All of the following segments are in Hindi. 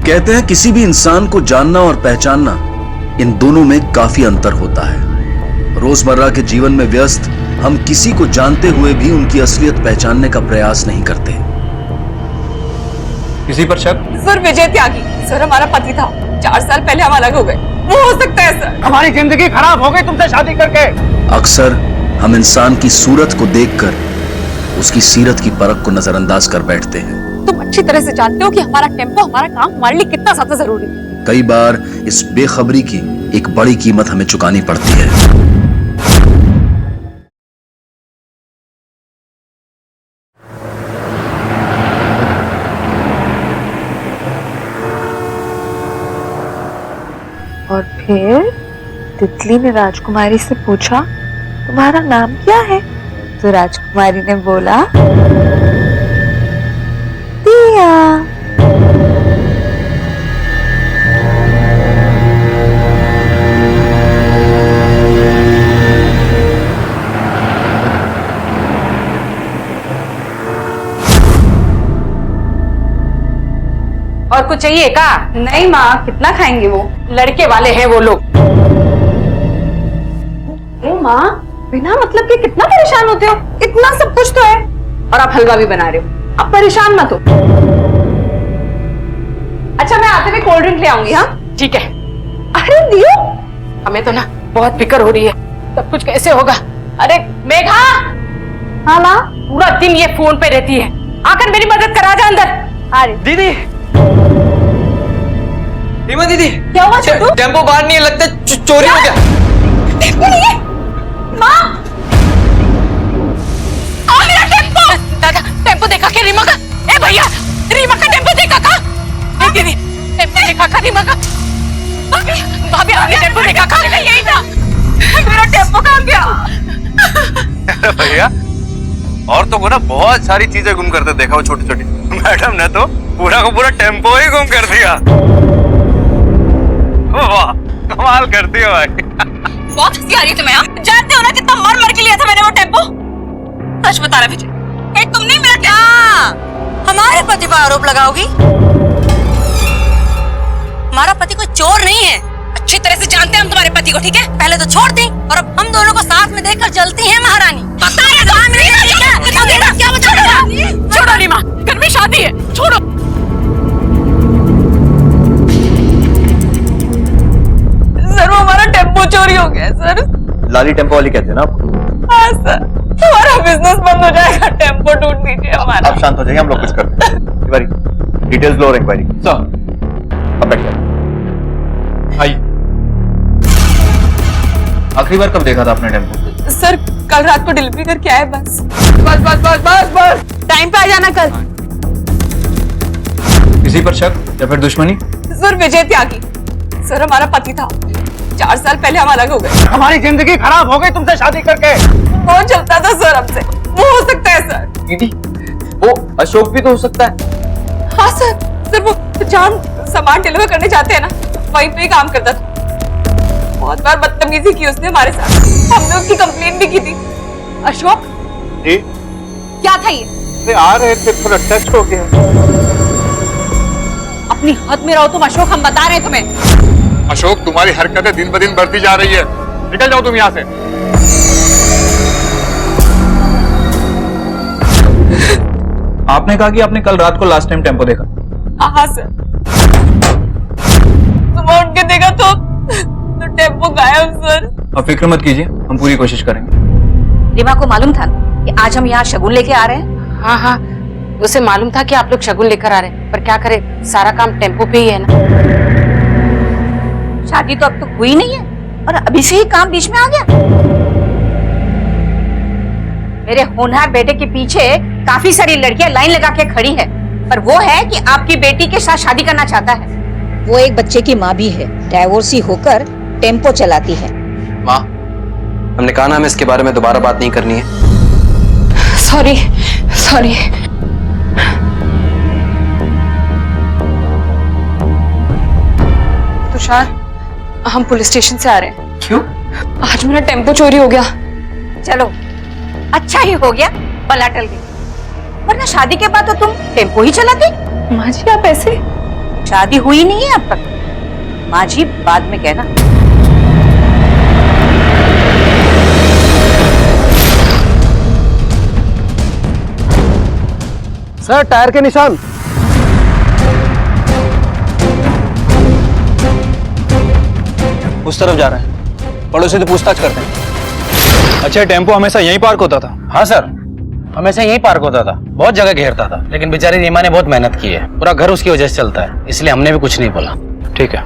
कहते हैं किसी भी इंसान को जानना और पहचानना, इन दोनों में काफी अंतर होता है। रोजमर्रा के जीवन में व्यस्त हम किसी को जानते हुए भी उनकी असलियत पहचानने का प्रयास नहीं करते। किसी पर शक? सर विजय त्यागी सर हमारा पति था, 4 साल पहले हम अलग हो गए। वो हो सकता है सर। हमारी जिंदगी खराब हो गई तुमसे शादी करके। अक्सर हम इंसान की सूरत को देखकर उसकी सीरत की परख को नजरअंदाज कर बैठते हैं। तुम अच्छी तरह से जानते हो कि हमारा टेम्पो, हमारा काम हमारे लिए कितना ज्यादा जरूरी है। कई बार इस बेखबरी की एक बड़ी कीमत हमें चुकानी पड़ती है। और फिर तितली ने राजकुमारी से पूछा, तुम्हारा नाम क्या है? तो राजकुमारी ने बोला, दिया। और कुछ चाहिए का? नहीं माँ, कितना खाएंगे वो? लड़के वाले हैं वो लोग। ओ माँ, बिना मतलब के कितना परेशान होते हो? इतना सब कुछ तो है और आप हलवा भी बना रहे हो। अब परेशान मत हो। अच्छा मैं आते हुए कोल्ड ड्रिंक ले आऊंगी। हाँ ठीक है। अरे दियो, हमें तो ना बहुत फिक्र हो रही है, सब कुछ कैसे होगा। अरे मेघा। हाँ माँ। पूरा दिन ये फोन पे रहती है, आकर मेरी मदद करा जा अंदर। अरे दीदी, रीमा दीदी, क्या हुआ छोटू? टेम्पो बाहर नहीं है, लगता है चोरी हो गया। टेम्पो नहीं है? माँ, आ मेरा टेम्पो! दादा, टेम्पो देखा क्या रीमा का? ए भैया, रीमा का टेम्पो देखा का? ए दीदी, टेम्पो देखा का रीमा का? भाभी, आपने टेम्पो देखा का? यही था। मेरा टेम्पो कहाँ गया? भैया, औरतों को ना बहुत सारी चीजें गुम करते देखा हो, छोटी छोटी। मैडम ने तो पूरा का पूरा टेम्पो ही गुम कर दिया। वाह, कमाल करती हो भाई। बहुत हंसी आ रही है तुम्हें। जानते हो ना कितना मर मर के लिया था मैंने वो टेम्पो? सच बता रहा विजय, तुमने मेरा क्या हमारे पति पर आरोप लगाओगी? हमारा पति कोई चोर नहीं है। अच्छी तरह से जानते हैं हम तुम्हारे पति को, ठीक है? पहले तो छोड़ दी और अब हम दोनों को साथ में देखकर जलती है महारानी। छोड़ो रीमा, घर में शादी है, छोड़ो। सर वो हमारा टेम्पो चोरी हो गया सर। लाली टेम्पो वाली कहते हैं ना आपको? हाँ सर, हमारा बिजनेस बंद हो जाएगा, टेम्पो टूट दीजिए हमारा। आप शांत हो जाइए, हम लोग कुछ करते हैं। डिटेल्स लो और इंक्वायरी। अब बैठिए। आइए। आखिरी बार कब देखा था आपने टेम्पो? सर कल रात को डिलीवरी करके आए बस। बस बस बस बस बस, टाइम पे आ जाना कल। किसी पर शक या फिर दुश्मनी? सर विजय त्यागी सर हमारा पति था, 4 साल पहले हम अलग हो गए। हमारी जिंदगी खराब हो गई तुमसे शादी करके। बहुत चलता था सर हमसे। वो हो सकता है सर। दीदी, वो अशोक भी तो हो सकता है। हाँ सर, सर वो जहाँ सामान डिलीवर करने जाते हैं ना, वहीं पे ही काम करता था। बहुत बार बदतमीजी की उसने हमारे साथ, हमने उसकी कंप्लेंट भी की थी। अशोक जी, क्या था ये? आ रहे थे, थोड़ा टच हो गया। अपनी हद में रहो तुम अशोक, हम बता रहे हैं तुम्हें। अशोक, तुम्हारी हरकतें दिन ब दिन बढ़ती जा रही है, निकल जाओ तुम यहाँ से। आपने कहा कि आपने कल रात को लास्ट टाइम टेम्पो देखा। हाँ सर, सुबह उठ के देखा तो टेम्पो गायब सर। अब फिक्र मत कीजिए, हम पूरी कोशिश करेंगे। रीमा को मालूम था कि आज हम यहाँ शगुन लेके आ रहे हैं? हाँ हाँ, उसे मालूम था कि आप लोग शगुन लेकर आ रहे हैं, पर क्या करे, सारा काम टेम्पो पे ही है ना। शादी तो अब तक हुई नहीं है और अभी से ही काम बीच में आ गया। मेरे होनहार बेटे के पीछे काफी सारी लड़कियां लाइन लगा के खड़ी है, पर वो है कि आपकी बेटी के साथ शादी करना चाहता है। वो एक बच्चे की माँ भी है, डाइवोर्सी होकर टेम्पो चलाती है। माँ, हमने कहा ना हमें इसके बारे में दोबारा बात नहीं करनी है। Sorry sorry. तुषार, हम पुलिस स्टेशन से आ रहे हैं। क्यों? आज मेरा टेम्पो चोरी हो गया। चलो अच्छा ही हो गया, बला टल गई, वरना शादी के बाद तो तुम टेम्पो ही चलाती। माँ जी आप ऐसे? शादी हुई नहीं है अब तक। माँ जी बाद में कहना। सर टायर के निशान। उस तरफ जा रहे हैं, पड़ोसी से पूछताछ करते हैं। अच्छा, टेम्पो हमेशा यहीं पार्क होता था? हाँ सर, हमेशा यहीं पार्क होता था, बहुत जगह घेरता था, लेकिन बेचारी रीमा ने बहुत मेहनत की है, पूरा घर उसकी वजह से चलता है, इसलिए हमने भी कुछ नहीं बोला। ठीक है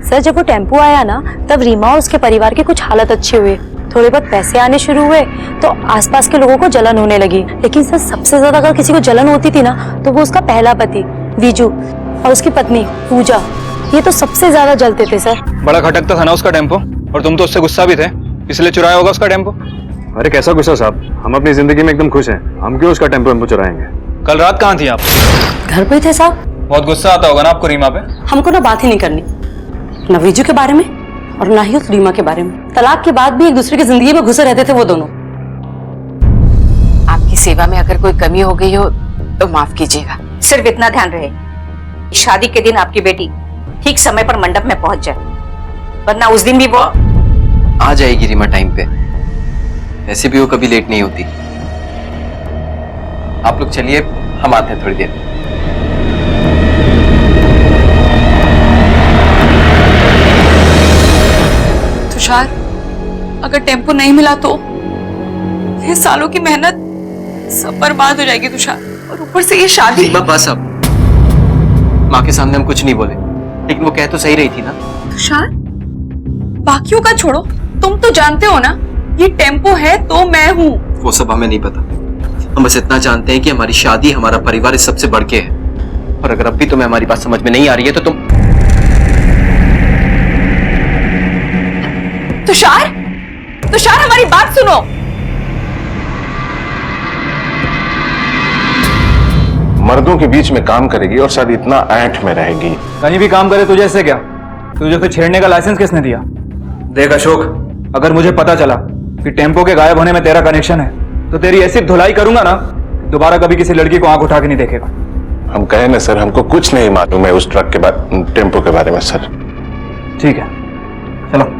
सर, जब वो टेम्पो आया ना तब रीमा और उसके परिवार की कुछ हालत अच्छी हुई, थोड़े बहुत पैसे आने शुरू हुए तो आसपास के लोगों को जलन होने लगी। लेकिन सर सबसे ज्यादा अगर किसी को जलन होती थी ना तो वो उसका पहला पति विजू और उसकी पत्नी पूजा, ये तो सबसे ज्यादा जलते थे सर। बड़ा खटकता था ना उसका टेम्पो, और तुम तो उससे गुस्सा भी थे, इसलिए चुराया होगा उसका टेम्पो। अरे कैसा गुस्सा साहब, हम अपनी जिंदगी में एकदम खुश हैं, हम क्यों उसका टेम्पो चुराएंगे। कल रात कहाँ थी आप? घर पे थे साहब। बहुत गुस्सा आता होगा ना आपको रीमा पे? हमको ना बात ही नहीं करनी, ना विजू के बारे में और ना ही उस रीमा के बारे में। तलाक के बाद भी एक दूसरे की जिंदगी में घुसे रहते थे वो दोनों। आपकी सेवा में अगर कोई कमी हो गई हो तो माफ कीजिएगा। सिर्फ इतना ध्यान रहे, शादी के दिन आपकी बेटी ठीक समय पर मंडप में पहुंच जाए, वरना उस दिन भी वो आ जाएगी रीमा टाइम पे, ऐसे भी वो कभी लेट नहीं होती। आप लोग चलिए, हम आते हैं थोड़ी देर। तुषार, अगर टेम्पो नहीं मिला तो ये सालों की मेहनत सब बर्बाद हो जाएगी तुषार, और ऊपर से ये शादी। रीमा बस अब, माँ के सामने हम कुछ नहीं बोले, लेकिन वो कह तो सही रही थी ना। तुषार, बाकियों का छोड़ो, तुम तो जानते हो ना ये टेम्पो है तो मैं हूँ। वो सब हमें नहीं पता, हम बस इतना जानते हैं कि हमारी शादी, हमारा परिवार इस सबसे बढ़ के है। और अगर अब भी तुम्हें हमारी बात समझ में नहीं आ रही है तो तुम तुषार, तुषार हमारी बात सुनो। मर्दों के बीच में काम करेगी और शायद इतना ऐंठ में रहेगी। कहीं भी काम करे तुझे से क्या? तुझे फिर छेड़ने का लाइसेंस किसने दिया? देख अशोक, अगर मुझे पता चला कि टेम्पो के गायब होने में तेरा कनेक्शन है तो तेरी ऐसी धुलाई करूंगा ना, दोबारा कभी किसी लड़की को आंख उठा के नहीं देखेगा। हम कहे ना सर, हमको कुछ नहीं मालूम है उस ट्रक के बारे, टेम्पो के बारे में सर। ठीक है, चलो।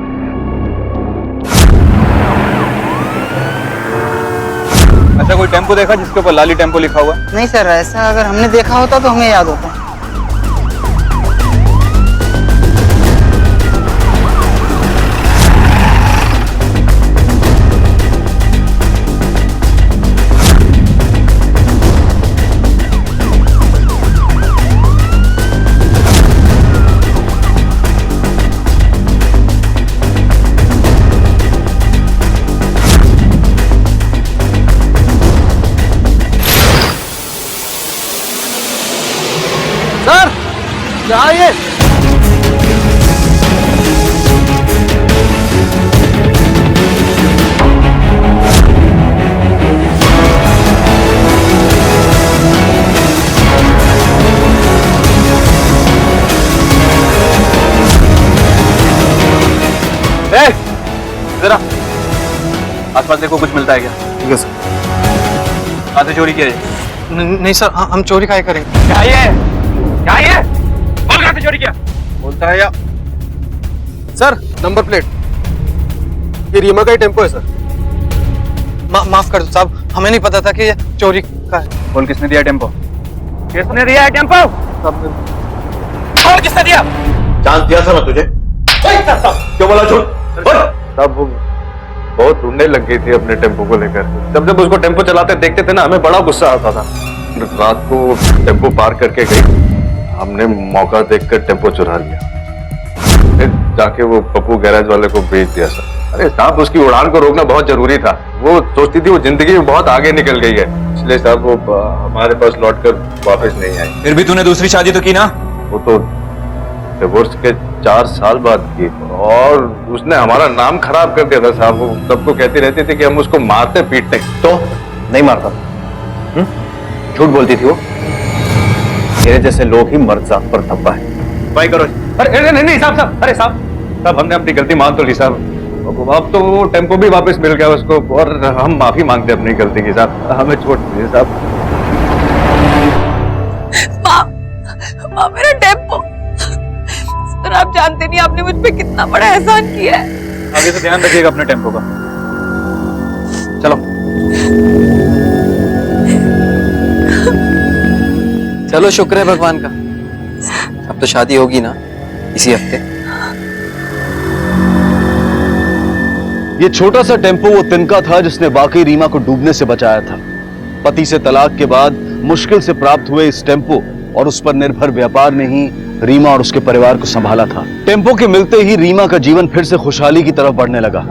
अच्छा, कोई टेम्पो देखा जिसके ऊपर लाली टेम्पो लिखा हुआ? नहीं सर, ऐसा अगर हमने देखा होता तो हमें याद होता। सर क्या ये? जरा आसपास देखो, कुछ मिलता है क्या? ठीक है सर। कहाँ से चोरी किया? नहीं सर, हम चोरी काहे करेंगे? क्या ये? क्या ये? बोल, कहाँ से चोरी किया? बोलता है या सर, नंबर प्लेट ये रीमा का ही टेम्पो है सर। माफ कर दो साहब, हमें नहीं पता था कि ये चोरी का है। बोल, किसने दिया टेम्पो? किसने दिया है टेम्पो? बोल, किसने दिया? चांस दिया था मैं तुझे। क्यों बोला झूठ? तब वो बहुत ढूंढने लग गई थी अपने टेम्पो को लेकर। जब जब उसको टेम्पो चलाते देखते थे ना, हमें बड़ा गुस्सा आता था। रात को टेम्पो पार करके गई, हमने मौका देखकर टेम्पो चुरा लिया, फिर जाके वो पप्पू गैराज वाले को बेच दिया सर। अरे साहब, उसकी उड़ान को रोकना बहुत जरूरी था। वो सोचती थी वो जिंदगी में बहुत आगे निकल गई है, इसलिए साहब वो हमारे पास लौटकर वापस नहीं आई। फिर भी तूने दूसरी शादी तो की ना? वो तो डिवोर्स के 4 साल बाद की, और उसने हमारा नाम खराब कर दिया था साहब। वो सबको कहती रहती थी कि हम उसको मारते पीटते। तो नहीं मारता, झूठ बोलती थी वो। तेरे जैसे लोग ही मर्द जात पर धब्बा है। भाई करो। अरे नहीं साहब, अरे साहब हमने अपनी गलती मान तो ली साहब। अब तो वो टेम्पो भी वापस मिल गया उसको, और हम माफी मांगते अपनी गलती की साहब। हमें छोड़ दीजिए साहब। माँ, मेरा टेम्पो जानते नहीं आपने मुझ पे कितना बड़ा एहसान किया है। आगे से ध्यान रखिएगा अपने टेम्पो का। चलो चलो, शुक्र है भगवान का, अब तो शादी होगी ना इसी हफ्ते। ये छोटा सा टेम्पो वो तिनका था जिसने वाकई रीमा को डूबने से बचाया था। पति से तलाक के बाद मुश्किल से प्राप्त हुए इस टेम्पो और उस पर निर्भर व्यापार ने ही रीमा और उसके परिवार को संभाला था। टेम्पो के मिलते ही रीमा का जीवन फिर से खुशहाली की तरफ बढ़ने लगा।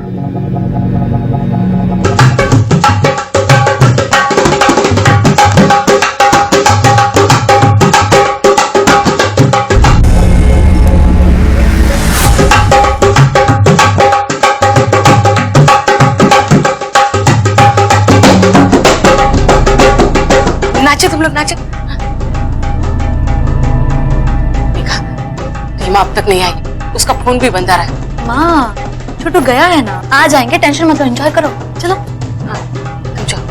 नाचो तुम लोग, नाचो। देखा, रीमा अब तक नहीं आई, उसका फोन भी बंद आ रहा है। माँ, छोटू गया है ना, आ जाएंगे, टेंशन मत लो, एंजॉय करो। चलो। हाँ, तुम जाओ।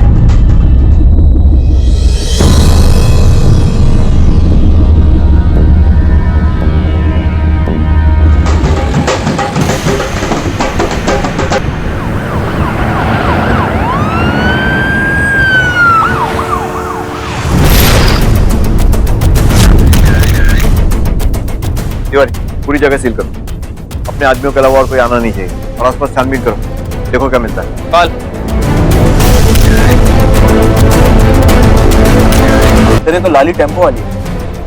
पूरी जगह सील करो, अपने आदमियों के अलावा और कोई आना नहीं चाहिए, और आसपास छानबीन करो, देखो क्या मिलता है। काल तेरे तो लाली टेम्पो वाली है।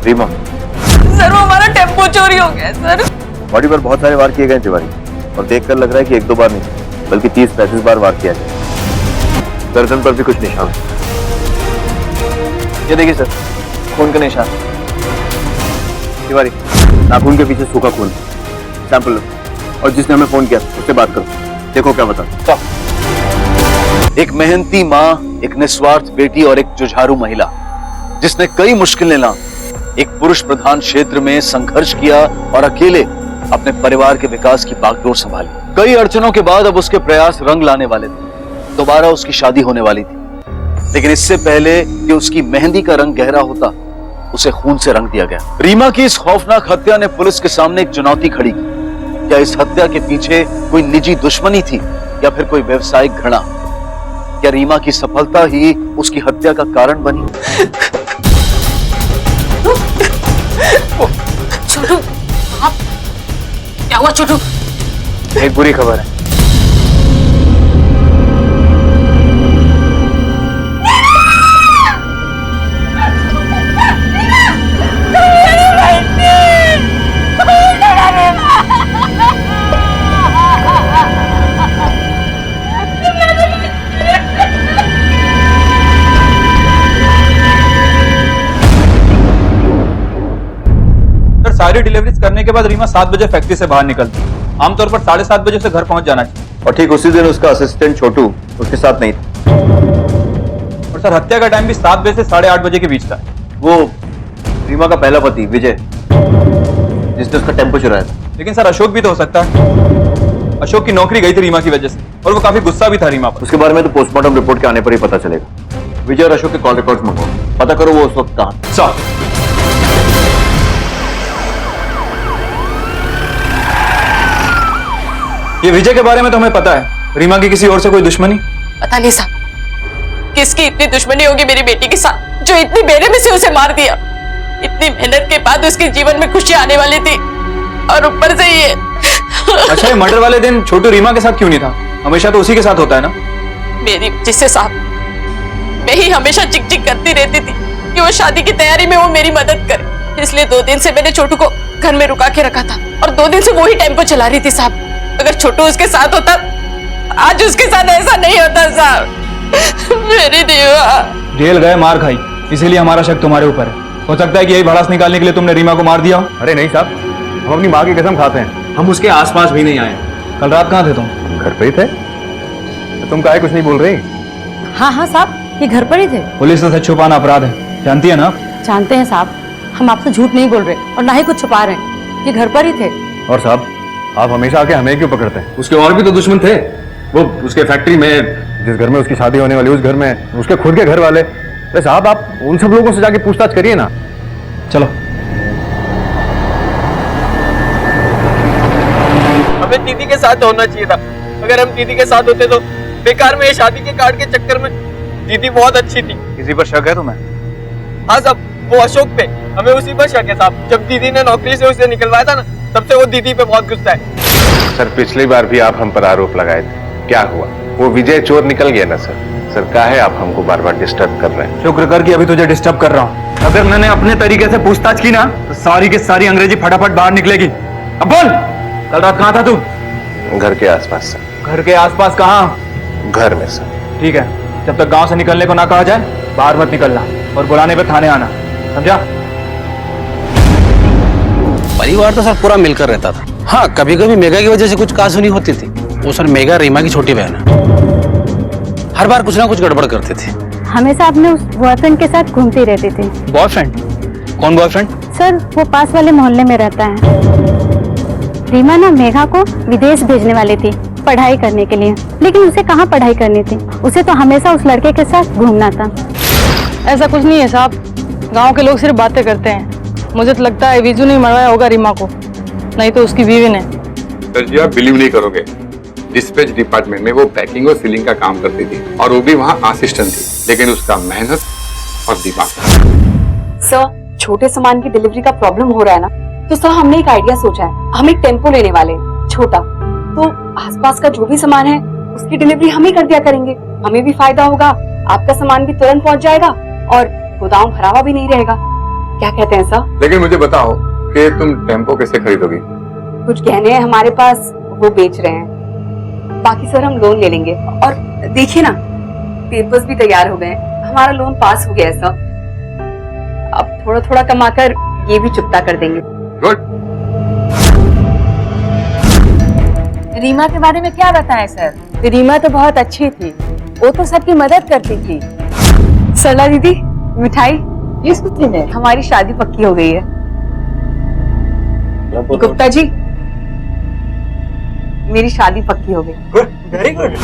रीमा, सर वो हमारा टेम्पो चोरी हो गया सर। बॉडी पर बहुत सारे वार किए गए तिवारी, और देखकर लग रहा है कि 1-2 बार नहीं बल्कि 30-35 बार वार किया है। गर्दन पर भी कुछ निशान, ये देखिए सर, खून का निशान। तिवारी, नाखून के पीछे सूखा खून, सैंपल लो, और जिसने हमें फोन किया उससे बात करो, देखो क्या बता। एक मेहनती माँ, एक निस्वार्थ बेटी और एक जुझारू महिला जिसने कई मुश्किलें ला एक पुरुष प्रधान क्षेत्र में संघर्ष किया और अकेले अपने परिवार के विकास की बागडोर संभाली। कई अड़चनों के बाद अब उसके प्रयास रंग लाने वाले थे। दोबारा उसकी शादी होने वाली थी, लेकिन इससे पहले कि उसकी मेहंदी का रंग गहरा होता, उसे खून से रंग दिया गया। रीमा की इस खौफनाक हत्या ने पुलिस के सामने एक चुनौती खड़ी की। क्या इस हत्या के पीछे कोई निजी दुश्मनी थी या फिर कोई व्यवसायिक घृणा? क्या रीमा की सफलता ही उसकी हत्या का कारण बनी? छोटू, आप क्या हुआ छोटू? एक बुरी खबर है। सारी डिलीवरीज करने के बाद रीमा 7 बजे फैक्ट्री से बाहर निकलती है। आमतौर पर 7:30 बजे से घर पहुंच जाना चाहिए। और ठीक उसी दिन उसका असिस्टेंट छोटू उसके साथ नहीं था। और सर, हत्या का टाइम भी 7 बजे से 8:30 बजे के बीच था। वो रीमा का पहला पति विजय, जिसने उसका टेम्पो चुराया था। लेकिन सर, अशोक भी तो हो सकता है। अशोक की नौकरी गई थी रीमा की वजह से, और वो काफी गुस्सा भी था रीमा पर। उसके बारे में तो पोस्टमार्टम रिपोर्ट के आने पर ही पता चलेगा। विजय और अशोक के कॉल रिकॉर्ड्स मंगवाओ, पता करो वो उस वक्त कहां। सर, ये विजय के बारे में तो हमें पता है। रीमा की किसी और से कोई दुश्मनी? पता नहीं साहब, किसकी इतनी दुश्मनी होगी मेरी बेटी के साथ जो इतनी बेरहमी से उसे मार दिया। इतनी मेहनत के बाद उसके जीवन में खुशी आने वाली थी, और ऊपर से ये। अच्छा, ये मर्डर वाले दिन छोटू रीमा के साथ क्यों नहीं था? हमेशा तो उसी के साथ होता है ना। मेरी जिससे साहब, मैं ही हमेशा चिक चिक करती रहती थी कि वो शादी की तैयारी में वो मेरी मदद करे। इसलिए 2 दिन से मैंने छोटू को घर में रुका के रखा था, और 2 दिन से वो ही टेम्पो चला रही थी साहब। अगर छोटू उसके साथ होता, आज उसके साथ ऐसा नहीं होता साहब। मेरी दीवा जेल गए, मार खाई, इसीलिए हमारा शक तुम्हारे ऊपर है। हो सकता है कि यही भड़ास निकालने के लिए तुमने रीमा को मार दिया हो। अरे नहीं साहब, हम अपनी माँ की कसम खाते हैं, हम उसके आसपास भी नहीं आए। कल रात कहाँ थे तुम? घर पे ही थे। तुम काहे कुछ नहीं बोल रही? हाँ हाँ साहब, ये घर पर ही थे। पुलिस से सच छुपाना अपराध है, जानती है ना आप? जानते हैं साहब, हम आपसे झूठ नहीं बोल रहे और ना ही कुछ छुपा रहे हैं। ये घर पर ही थे। और साहब, आप हमेशा आके हमें क्यों पकड़ते हैं? उसके और भी तो दुश्मन थे। वो उसके फैक्ट्री में, जिस घर में उसकी शादी होने वाली, उस घर में उसके खुद के घर वाले। अरे साहब, आप उन सब लोगों से जाके पूछताछ करिए ना। चलो। हमें दीदी के साथ होना चाहिए था। अगर हम दीदी के साथ होते तो बेकार में ये शादी के कार्ड के चक्कर में। दीदी बहुत अच्छी थी। किसी पर शक है तुम्हें? हाँ साहब, वो अशोक पे, हमें उसी पर शक है साहब। जब दीदी ने नौकरी से उसे निकलवाया था ना, तब से वो दीदी पे बहुत गुस्सा है। सर पिछली बार भी आप हम पर आरोप लगाए थे, क्या हुआ? वो विजय चोर निकल गया ना सर। सर क्या है आप हमको बार बार डिस्टर्ब कर रहे हैं? शुक्र कर कि अभी तुझे डिस्टर्ब कर रहा हूँ। अगर मैंने अपने तरीके से पूछताछ की ना तो सारी की सारी अंग्रेजी फटाफट बाहर निकलेगी। अब बोल, कल रात कहाँ था तू? घर के आसपास सर। घर के आसपास कहाँ? घर में सर। ठीक है, जब तक गांव से निकलने को ना कहा जाए बाहर मत निकलना और बुलाने पे थाने आना, समझा? परिवार तो सर पूरा मिलकर रहता था। हाँ, कभी कभी मेघा की वजह से कुछ कहासुनी होती थी। वो सर मेघा रीमा की छोटी बहन है, हर बार कुछ ना कुछ गड़बड़ करते थे। हमेशा अपने उस बॉयफ्रेंड के साथ घूमती रहती थी। बॉयफ्रेंड? कौन बॉयफ्रेंड? सर वो पास वाले मोहल्ले में रहता है। रीमा ना मेघा को विदेश भेजने वाली थी पढ़ाई करने के लिए, लेकिन उसे कहाँ पढ़ाई करनी थी, उसे तो हमेशा उस लड़के के साथ घूमना था। ऐसा कुछ नहीं है साहब, गांव के लोग सिर्फ बातें करते हैं। मुझे तो लगता है विजू ने मरवाया होगा रीमा को, नहीं तो उसकी बीवी ने। सर जी आप बिलीव नहीं करोगे, डिस्पैच डिपार्टमेंट में वो पैकिंग और सीलिंग का काम करती थी और वो भी वहाँ असिस्टेंट थी, लेकिन उसका मेहनत और दिमाग। सर छोटे सामान की डिलीवरी का प्रॉब्लम हो रहा है ना, तो सर हमने एक आइडिया सोचा है। हम एक टेम्पो लेने वाले हैं छोटा, तो आसपास का जो भी सामान है उसकी डिलीवरी हम ही कर दिया करेंगे। हमें भी फायदा होगा, आपका सामान भी तुरंत पहुंच जाएगा और गोदाम भरा हुआ भी नहीं रहेगा। क्या कहते हैं सर? लेकिन मुझे बताओ कि तुम टेम्पो कैसे खरीदोगी? कुछ गहने हैं हमारे पास, वो बेच रहे हैं। बाकी सर हम लोन ले लेंगे। और देखिए ना, पेपर्स भी तैयार हो गए, हमारा लोन पास हो गया है सर। अब थोड़ा थोड़ा कमाकर ये भी चुकता कर देंगे। गुड। रीमा के बारे में क्या बताएं सर? रीमा तो बहुत अच्छी थी, वो तो सबकी मदद करती थी। सरला दीदी, मिठाई इस कुत्ते में हमारी शादी पक्की हो गई है। गुप्ता जी, मेरी शादी पक्की हो गई। Good, very good.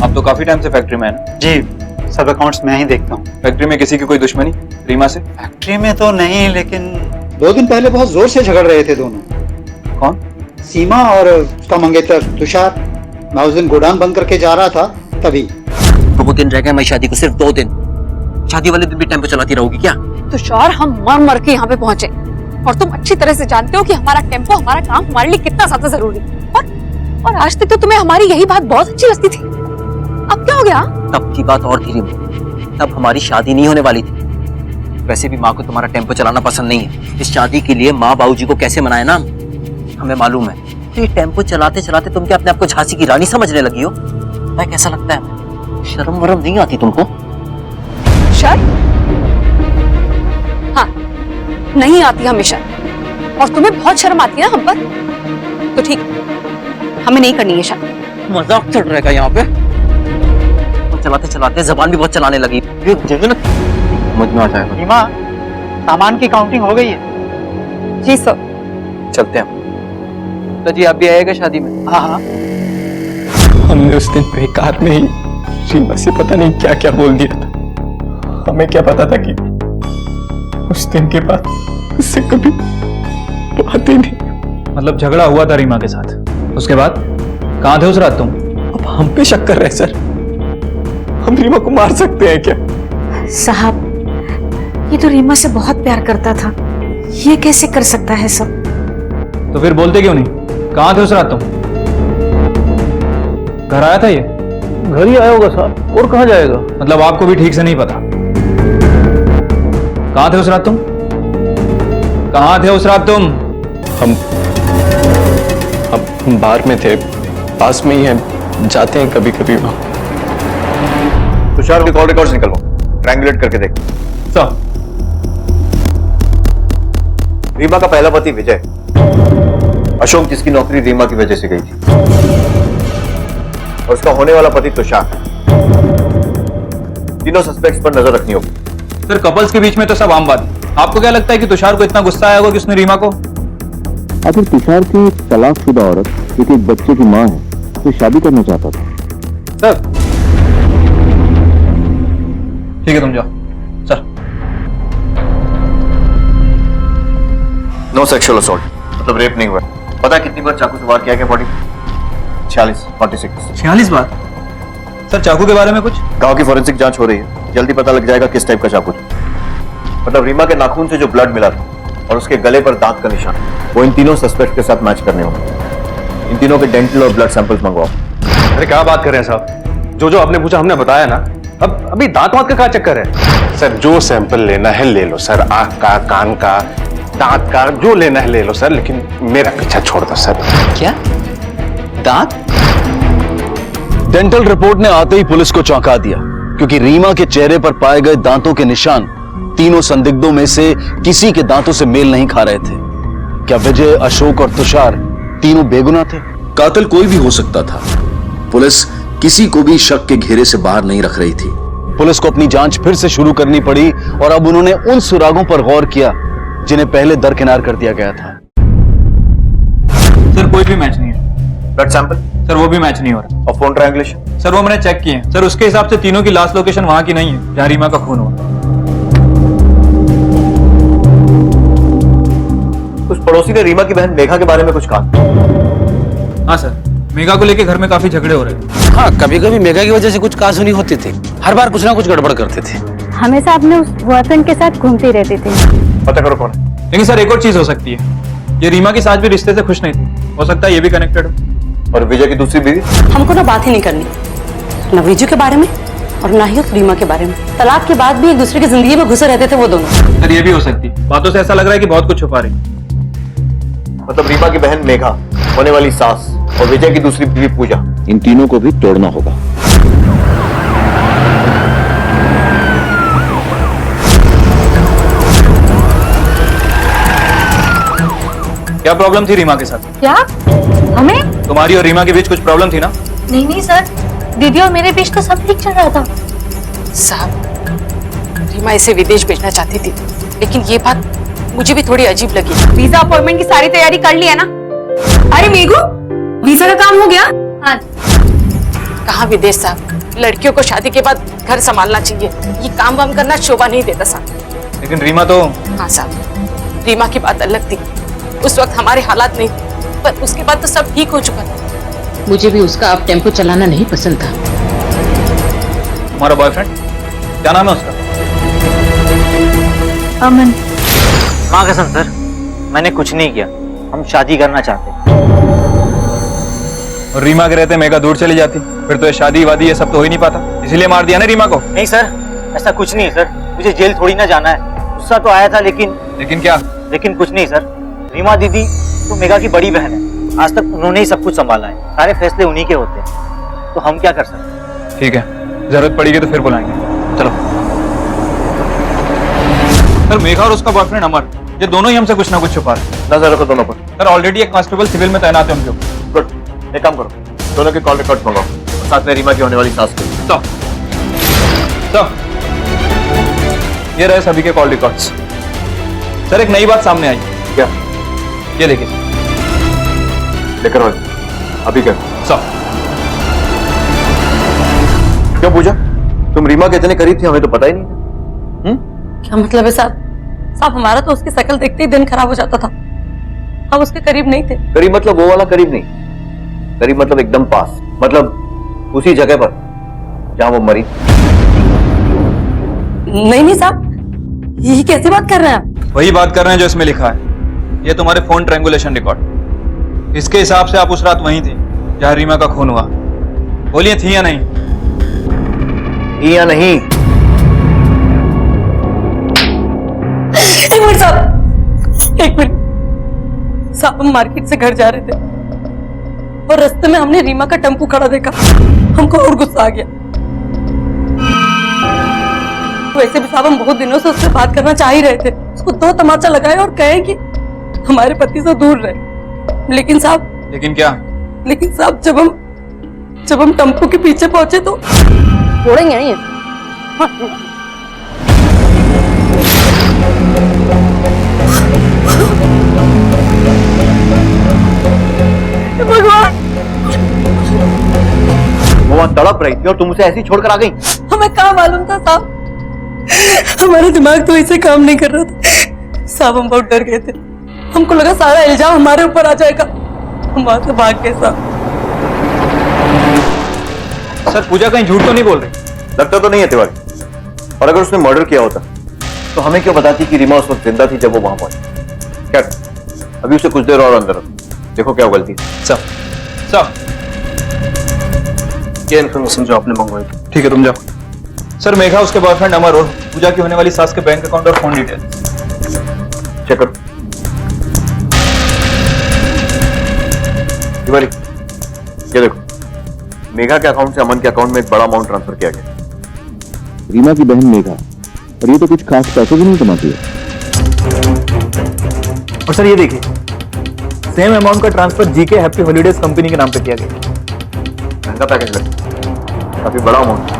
अब तो काफी टाइम से फैक्ट्री में है ना? जी, सब अकाउंट्स मैं ही देखता हूँ। फैक्ट्री में किसी की कोई दुश्मनी रीमा से? फैक्ट्री में तो नहीं, लेकिन 2 दिन पहले बहुत जोर से झगड़ रहे थे दोनों। कौन? सीमा और उसका मंगेतर तुषार। मैं उस दिन गोडाउन बंद करके जा रहा था, तभी। 2 दिन रह गए हमारी शादी को, सिर्फ 2 दिन। शादी वाले दिन भी टेम्पो चलाती रहोगी क्या? तुषार, हम मर मर के यहाँ पे पहुंचे और तुम अच्छी तरह से जानते हो कि हमारा टेम्पो, हमारा काम हमारे लिए कितना ज्यादा जरूरी है। और आज तक तो तुम्हें हमारी यही बात बहुत अच्छी लगती थी, अब क्या हो गया? तब की बात और थी, तब हमारी शादी नहीं होने वाली थी। वैसे भी माँ को तुम्हारा टेम्पो चलाना पसंद नहीं है। इस शादी के लिए माँ बाबूजी को कैसे मनाए ना, हमें मालूम है। तो ये टेम्पो चलाते चलाते तुम क्या अपने आप को झांसी की रानी समझने लगी हो? मैं कैसा लगता है? शर्म वरम नहीं आती तुमको? शर्म? हाँ, नहीं आती हमेशा, और तुम्हें बहुत शर्म आती है ना हम पर। तो ठीक, हमें नहीं करनी है शादी। मजाक चल रहेगा यहाँ पे। तो चलाते चलाते जबान भी बहुत चलाने लगी। समझ में आ जाएगा। रीमा, सामान की काउंटिंग हो गई है? जी सर। चलते हैं। तो जी आप भी आएगा शादी में? हाँ हाँ। हमने उस दिन बेकार में ही रीमा से पता नहीं क्या क्या बोल दिया था। हमें क्या पता था कि उस दिन के बाद उससे कभी बात ही नहीं। मतलब झगड़ा हुआ था रीमा के साथ, उसके बाद कहाँ थे उस रात तुम? अब हम पे शक कर रहे हैं सर, हम रीमा को मार सकते हैं क्या? साहब, ये तो रीमा से बहुत प्यार करता था, ये कैसे कर सकता है सब? तो फिर बोलते क्यों नहीं? कहाँ थे उस रात तुम? घर आया था ये? घर ही आया होगा साहब, और कहाँ जाएगा? मतलब आपको भी ठीक से नहीं पता? कहाँ थे उस रात तुम? कहाँ थे उस रात तुम? हम बाहर में थे, पास में ही है, जाते हैं कभी कभी वहां। तुषार के कॉल रिकॉर्ड्स निकलवाओ, ट्रायंगुलेट करके देख। सर, रीमा का पहला पति विजय, अशोक जिसकी नौकरी रीमा की वजह से गई थी, और उसका होने वाला पति तुषार। तीनों सस्पेक्ट्स पर नजर रखनी होगी। सर, कपल्स के बीच में तो सब आम बात है। आपको क्या लगता है कि तुषार को इतना गुस्सा आया होगा कि उसने रीमा को? आखिर तुषार की तलाकशुदा औरत क्योंकि एक बच्चे की मां है तो शादी करना चाहता था। सर ठीक है, तुम जाओ। सर, नो सेक्सुअल असॉल्ट, मतलब रेप नहीं हुआ। पता कितनी बार चाकू से वार किया गया बॉडी? 46 बार। सर चाकू के बारे में कुछ? गांव की फोरेंसिक जांच हो रही है, जल्दी पता लग जाएगा किस टाइप का चाकू था। मतलब रीमा के नाखून से जो ब्लड मिला था और उसके गले पर दांत का निशान, वो इन तीनों सस्पेक्ट के साथ मैच करने होंगे। इन तीनों के डेंटल और ब्लड सैंपल्स मंगवाओ। अरे क्या बात कर रहे हैं साहब, जो आपने पूछा हमने बताया ना। अब अभी दांत वांत का क्या चक्कर है? सर जो सैंपल लेना है ले लो सर, आंख का, कान का, दांत का, जो लेना है ले लो सर, लेकिन मेरा पीछा छोड़ दो सर। क्या दांत? डेंटल रिपोर्ट ने आते ही पुलिस को चौंका दिया, क्योंकि रीमा के चेहरे पर पाए गए दांतों के निशान तीनों संदिग्धों में से किसी के दांतों से मेल नहीं खा रहे थे। क्या विजय, अशोक और तुषार तीनों बेगुनाह थे? कातिल कोई भी हो सकता था। पुलिस किसी को भी शक के घेरे से बाहर नहीं रख रही थी। पुलिस को अपनी जांच फिर से शुरू करनी पड़ी और अब उन्होंने उन सुरागों पर गौर किया जिन्हें पहले दरकिनार कर दिया गया था। सर कोई भी मैच नहीं है। Blood sample? सर वो भी मैच नहीं हो रहा। और फोन ट्रायंगुलेशन? सर वो मैंने चेक किए हैं। सर उसके हिसाब से तीनों की लास्ट लोकेशन वहां की नहीं है जहां रीमा का खून हुआ। उस पड़ोसी ने रीमा की बहन मेघा के बारे में कुछ कहा? हाँ सर, मेघा को लेके घर में काफी झगड़े हो रहे हैं। हाँ, कभी कभी मेघा की वजह से कुछ कहासुनी होती थी, हर बार कुछ ना कुछ गड़बड़ करते थे। हमेशा अपने उस बॉयफ्रेंड के साथ घूमती रहती थी। पता करो कौन है। लेकिन सर एक और चीज हो सकती है, ये रीमा के साथ भी रिश्ते से खुश नहीं थी, हो सकता है ये भी कनेक्टेड हो। और विजय की दूसरी बीवी? हमको ना बात ही नहीं करनी, न विजय के बारे में और ना ही उस रीमा के बारे में। तलाक के बाद भी एक दूसरे की जिंदगी में घुसे रहते थे वो दोनों। सर ये भी हो सकती, बातों से ऐसा लग रहा है कि बहुत कुछ छुपा रही। मतलब रीमा की बहन मेघा, होने वाली सास और विजय की दूसरी बीवी पूजा, इन तीनों को भी तोड़ना होगा। क्या प्रॉब्लम थी रीमा के साथ? क्या? हमें? तुम्हारी और रीमा के बीच कुछ प्रॉब्लम थी ना? नहीं नहीं सर, दीदी और मेरे बीच तो सब ठीक चल रहा था। साहब रीमा इसे विदेश भेजना चाहती थी, लेकिन ये बात मुझे भी थोड़ी अजीब लगी। वीजा अपॉइंटमेंट की सारी तैयारी कर ली है ना? अरे मेघू, वीजा का काम हो गया? हाँ। कहाँ विदेश साहब, लड़कियों को शादी के बाद घर संभालना चाहिए, ये काम वाम करना शोभा नहीं देता साहब। लेकिन रीमा तो... हाँ साहब, रीमा की बात अलग थी, उस वक्त हमारे हालात नहीं थे, पर उसके बाद तो सब ठीक हो चुका था। मुझे भी उसका अब टेम्पो चलाना नहीं पसंद था। तुम्हारा बॉयफ्रेंड क्या नाम है उसका? अमन। माँ कसम सर, मैंने कुछ नहीं किया, हम शादी करना चाहते हैं। और रीमा के रहते मेघा दूर चली जाती, फिर तो ये शादी वादी ये सब तो हो ही नहीं पाता, इसीलिए मार दिया ना रीमा को? नहीं सर, ऐसा कुछ नहीं है सर, मुझे जेल थोड़ी ना जाना है। गुस्सा तो आया था लेकिन क्या? लेकिन कुछ नहीं सर, रीमा दीदी तो मेघा की बड़ी बहन है, आज तक उन्होंने ही सब कुछ संभाला है, सारे फैसले उन्हीं के होते हैं, तो हम क्या कर सकते हैं? ठीक है, जरूरत पड़ेगी तो फिर बुलाएंगे। चलो। सर मेघा और उसका बॉयफ्रेंड अमर, ये दोनों ही हमसे कुछ ना कुछ छुपा रहे हैं। नजर रखो दोनों पर। सर ऑलरेडी एक कांस्टेबल सिविल में तैनात है उनके ऊपर। गुड, एक काम करो, दोनों के कॉल रिकॉर्ड मंगाओ, साथ में रीमा की होने वाली सास की। तो ये रहे सभी के कॉल रिकॉर्ड्स। सर एक नई बात सामने आई। क्या? ये देखिए। लेकर आओ, अभी क्या? क्यों पूजा, तुम रीमा के इतने करीब थे, हमें तो पता ही नहीं। क्या मतलब है साहब? साहब हमारा तो उसकी शक्ल देखते ही दिन खराब हो जाता था, हम उसके करीब नहीं थे। करीब मतलब वो वाला करीब नहीं, करीब मतलब एकदम पास, मतलब उसी जगह पर जहां वो मरी। नहीं नहीं साहब, ये कैसी बात कर रहे हैं आप? वही बात कर रहे हैं जो इसमें लिखा है, ये तुम्हारे फोन ट्रायंगुलेशन रिकॉर्ड। इसके हिसाब से आप उस रात वहीं थी जहां रीमा का खून हुआ। बोलिए थी या नहीं? थी या नहीं? एक मिनट साहब, एक मिनट साहब, हम मार्केट से घर जा रहे थे और रास्ते में हमने रीमा का टेम्पो खड़ा देखा, हमको और गुस्सा आ गया। वैसे भी साहब हम बहुत दिनों से उससे बात करना चाह ही रहे थे, उसको दो तमाचा लगाए और कहे कि हमारे पति से दूर रहे। लेकिन साहब... लेकिन क्या? लेकिन साहब जब हम टेम्पो के पीछे पहुंचे तो छोड़ेंगे नहीं। भगवान, वो वहां तड़प रही थी और तुम उसे ऐसे ही छोड़कर आ गई? हमें क्या मालूम था साहब, हमारा दिमाग तो ऐसे काम नहीं कर रहा था साहब, हम बहुत डर गए थे, हमको लगा सारा इल्जाम हमारे ऊपर आ जाएगा, हम वहां से भाग गए साहब। सर पूजा कहीं झूठ तो नहीं बोल रही? लगता तो नहीं है तिवारी, और अगर उसने मर्डर किया होता तो हमें क्यों बताती कि रीमा उस वक्त जिंदा थी जब वो वहां पहुंची। खैर, अभी उसे कुछ देर और अंदर रखो, देखो क्या गलती है। सर ये इन्फॉर्मेशन जो आपने मंगवाई थी। ठीक है, तुम जाओ। सर मेघा, उसके बॉयफ्रेंड अमर और पूजा की होने वाली सास के बैंक अकाउंट और फोन डिटेल चेक करो। तिवारी, ये देखो, मेघा के अकाउंट से अमन के अकाउंट में एक बड़ा अमाउंट ट्रांसफर किया गया। रीमा की बहन मेघा, और ये तो कुछ खास पैसे भी नहीं कमाती है। और सर ये देखिए, सेम अमाउंट का transfer GK happy holidays company के नाम पे किया गया। महंगा पैकेज लगा, काफी बड़ा अमाउंट।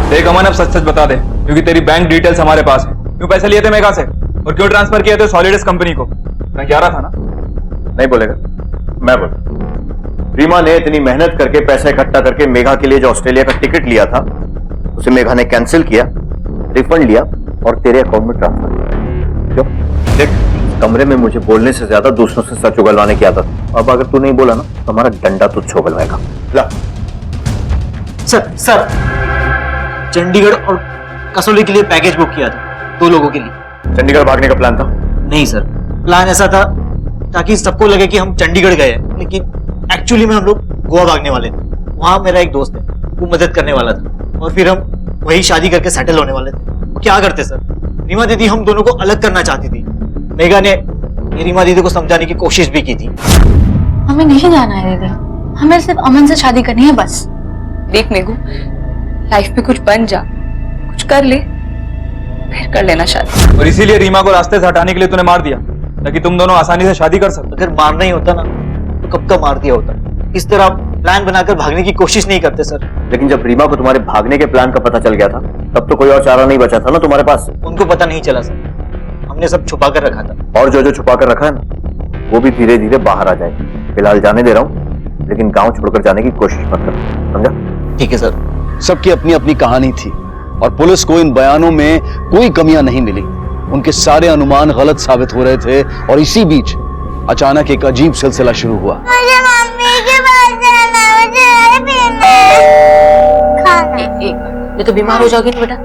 देख अमन, अब सच सच बता दे, क्योंकि तेरी बैंक डिटेल्स हमारे पास है। क्यों पैसे लिए थे मेघा से और क्यों ट्रांसफर किए थे हॉलीडेज कंपनी को? मैं क्या रहा था ना? नहीं बोलेगा, मैं बोल। रीमा ने इतनी मेहनत करके पैसा इकट्ठा करके मेघा के लिए जो ऑस्ट्रेलिया का टिकट लिया था उसे मेघा ने कैंसिल किया, रिफंड लिया और तेरे अकाउंट में ट्रांसफर किया। क्यों? देख, कमरे में मुझे बोलने से ज्यादा दूसरों से सच उगलवाने की आदत। अब अगर तू नहीं बोला ना तो हमारा डंडा तुझ उगलवाएगा। ला। सर चंडीगढ़ और कसौली के लिए पैकेज बुक किया था 2 लोगों के लिए। चंडीगढ़ भागने का प्लान था? नहीं सर, प्लान ऐसा था ताकि सबको लगे कि हम चंडीगढ़ गए हैं, लेकिन एक्चुअली में हम लोग गोवा भागने वाले थे। वहां मेरा एक दोस्त है, वो मदद करने वाला था और फिर हम वही शादी करके सेटल होने वाले थे। क्या करते सर, रीमा दीदी हम दोनों को अलग करना चाहती थी। मेघा ने रीमा दीदी को समझाने की कोशिश भी की थी। हमें नहीं जाना है दीदी, हमें सिर्फ अमन से शादी करनी है बस। देख मेघू, लाइफ में कुछ बन जा, कुछ कर ले, फिर कर लेना शादी। और इसीलिए रीमा को रास्ते से हटाने के लिए तूने मार दिया ताकि तुम दोनों आसानी से शादी कर सको। अगर मारना ही होता ना तो कब का मार दिया होता। इस तरह प्लान बनाकर भागने की कोशिश नहीं करते सर। लेकिन जब रीमा को तुम्हारे भागने के प्लान का पता चल गया था तब तो कोई और चारा नहीं बचा था ना तुम्हारे पास। उनको पता नहीं चला सर, हमने सब छुपा कर रखा था। और जो छुपा कर रखा है ना वो भी धीरे धीरे बाहर आ जाएगा। फिलहाल जाने दे रहा हूँ, लेकिन गांव छोड़कर जाने की कोशिश मत करो, समझा? ठीक है सर। सबकी अपनी अपनी कहानी थी और पुलिस को इन बयानों में कोई कमियां नहीं मिली। उनके सारे अनुमान गलत साबित हो रहे थे और इसी बीच अचानक एक अजीब सिलसिला शुरू हुआ। मुझे मम्मी के पास जाना, एक ये तो बीमार हो जाओगी ना बेटा।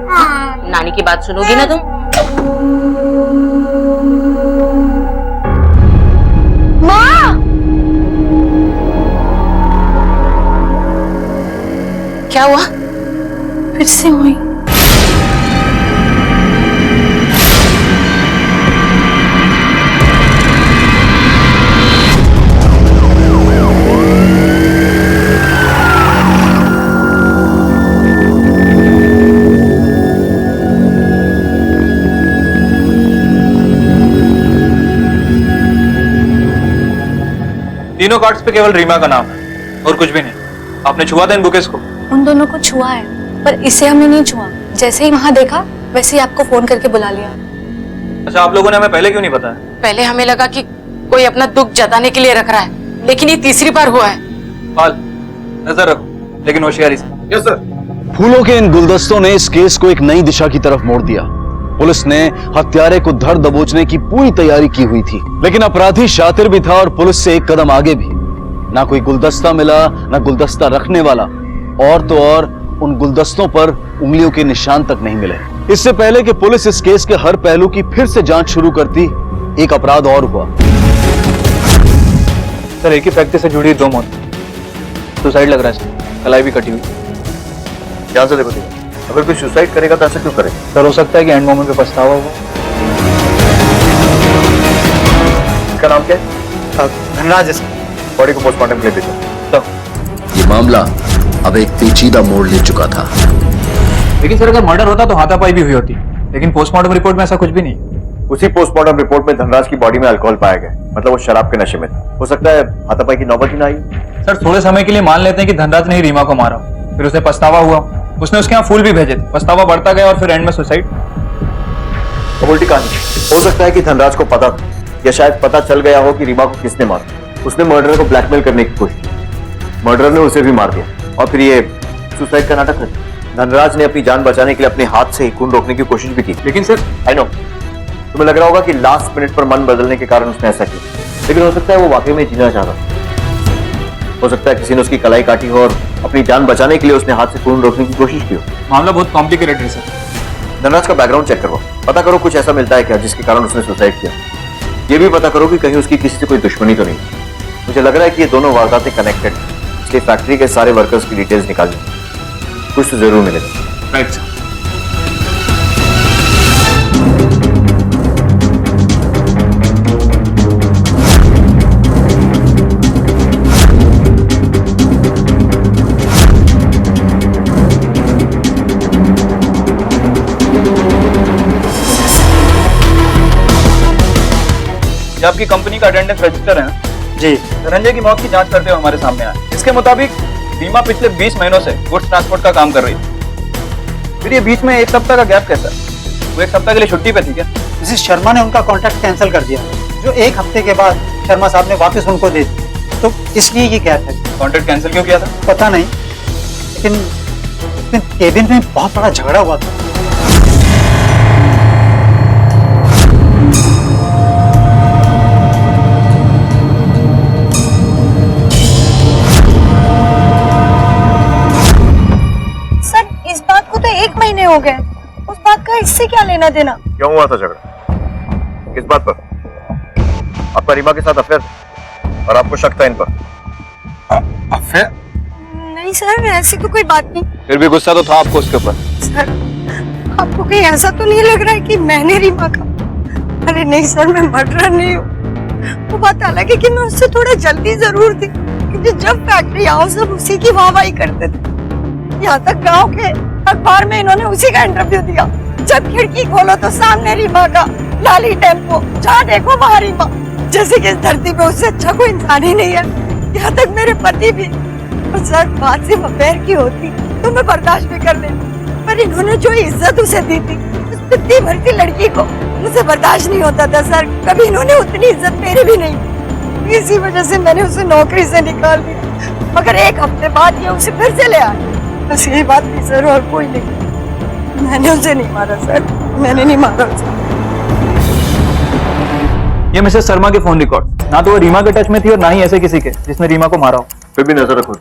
नानी की बात सुनोगी ना तुम? माँ! क्या हुआ? फिर से हुई। तीनों कार्ड्स पे केवल रीमा का नाम है और कुछ भी नहीं। आपने छुआ था इन बुकेस को? उन दोनों को छुआ है, पर इसे हमने नहीं छुआ। जैसे ही वहां देखा वैसे ही आपको फोन करके बुला लिया। अच्छा, आप लोगों ने हमें पहले क्यों नहीं बताया? पहले हमें लगा कि कोई अपना दुख जताने के लिए रख रहा है, लेकिन ये तीसरी बार हुआ है। पाल, नजर रखो, लेकिन होशियारी से। Yes sir. फूलों के इन गुलदस्तों ने इस केस को एक नई दिशा की तरफ मोड़ दिया। पुलिस ने हत्यारे को धर दबोचने की पूरी तैयारी की हुई थी, लेकिन अपराधी शातिर भी था और पुलिस से एक कदम आगे भी। ना कोई गुलदस्ता मिला, ना गुलदस्ता रखने वाला, और तो और उन गुलदस्तों पर उंगलियों के निशान तक नहीं मिले। इससे पहले कि पुलिस इस केस के हर पहलू की फिर से जांच शुरू करती, एक अपराध और हुआ। सर, एक ही फैक्ट्री से जुड़ी 2 मौत। सुसाइड लग रहा है सर, कलाई भी कटी हुई। ध्यान से देखो, अगर कोई सुसाइड करेगा तो ऐसा क्यों करे? सर, हो सकता है कि एंड मोमेंट पे पछतावा हुआ। इसका नाम क्या है? धनराज। बॉडी को पोस्टमार्टम के लिए भेजो। ये मामला अब एक पेचीदा मोड़ ले चुका था। लेकिन सर, अगर मर्डर होता तो हाथापाई भी हुई होती, लेकिन पोस्टमार्टम रिपोर्ट में ऐसा कुछ भी नहीं। उसी पोस्टमार्टम रिपोर्ट में धनराज की बॉडी में अल्कोहल पाया गया, मतलब वो शराब के नशे में था। हो सकता है हाथापाई की नौबत ही ना आई। सर, थोड़े समय के लिए मान लेते हैं कि धनराज ने ही रीमा को मारा, फिर उसे पछतावा हुआ, उसने उसके यहाँ फूल भी भेजे थे, पछतावा बढ़ता गया और फिर एंड में सुसाइड। तो उल्टी कहानी। हो सकता है कि धनराज को पता था या शायद पता चल गया हो कि रीमा को किसने मारा। उसने मर्डरर को ब्लैकमेल करने की कोशिश की, मर्डरर ने उसे भी मार दिया और फिर ये सुसाइड का नाटक रचा। धनराज ने अपनी जान बचाने के लिए अपने हाथ से ही खून रोकने की कोशिश भी की। लेकिन सर, आई नो तुम्हें लग रहा होगा कि लास्ट मिनट पर मन बदलने के कारण उसने ऐसा किया, लेकिन हो सकता है वो वाकई में जीना चाहता था। हो सकता है किसी ने उसकी कलाई काटी हो और अपनी जान बचाने के लिए उसने हाथ से खून रोकने की कोशिश की हो। मामला बहुत कॉम्प्लिकेटेड है सर। धनराज का बैकग्राउंड चेक करवाओ, पता करो कुछ ऐसा मिलता है क्या जिसके कारण उसने सुसाइड किया। ये भी पता करो कि कहीं उसकी किसी से कोई दुश्मनी तो नहीं। मुझे लग रहा है कि ये दोनों वारदातें कनेक्टेड, इसलिए फैक्ट्री के सारे वर्कर्स की डिटेल्स निकाल ली, कुछ तो जरूर मिलेगा। Right sir. ये आपकी कंपनी का अटेंडेंस रजिस्टर है ना? जी। धनंजय की मौत की जांच करते हुए हमारे सामने आया। इसके मुताबिक रीमा पिछले 20 महीनों से गुड्स ट्रांसपोर्ट का काम कर रही थी। फिर ये बीच में एक सप्ताह का गैप कैसा? वो एक सप्ताह के लिए छुट्टी पे थी क्या? मिसेस शर्मा ने उनका कॉन्ट्रैक्ट कैंसिल कर दिया, जो एक हफ्ते के बाद शर्मा साहब ने वापस उनको दे दी, तो इसलिए ये गैप है। कॉन्ट्रैक्ट कैंसिल क्यों किया था? पता नहीं, लेकिन उस दिन केबिन में बहुत बड़ा झगड़ा हुआ था। महीने हो गए, उस बात का इससे क्या लेना देना? क्यों हुआ था झगड़ा? किस बात पर? आपका रीमा के साथ अफेयर और आपको शक था इन पर? अफेयर? नहीं सर, ऐसी तो कोई बात नहीं। फिर भी गुस्सा तो था आपको उसके ऊपर। सर, आपको कहीं ऐसा तो नहीं लग रहा है कि मैंने रीमा का? अरे नहीं सर, मैं मर्डरर नहीं हूँ। वो बात अलग है कि मैं उससे थोड़ा जल्दी जरूर थी, क्योंकि जब फैक्ट्री आओ सब उसी की वाहवाही करते थे। यहाँ तक गाँव के अखबार में इन्होंने उसी का इंटरव्यू दिया। जब खिड़की खोलो तो सामने रीमा का लाली टेम्पो, जहाँ देखो वहाँ रीमा, जैसे कि इस धरती पे उससे अच्छा कोई इंसान ही नहीं है। यहाँ तक मेरे पति भी। और सर, बात सिर्फ अफेयर की होती तो मैं बर्दाश्त भी कर लेती, पर इन्होंने जो इज्जत उसे दी थी, उस पित्ती भरती लड़की को, मुझे बर्दाश्त नहीं होता था सर। कभी इन्होंने उतनी इज्जत मेरी भी नहीं, इसी वजह से मैंने उसे नौकरी से निकाल दिया। मगर एक हफ्ते बाद ये उसे फिर से ले आए। बस यही बात थी सर, और कोई नहीं। मैंने उसे नहीं मारा सर, मैंने नहीं मारा उसे। ये मिसेस शर्मा के फोन रिकॉर्ड, ना तो वो रीमा के टच में थी और ना ही ऐसे किसी के जिसने रीमा को मारा हो। फिर भी नजर रखो।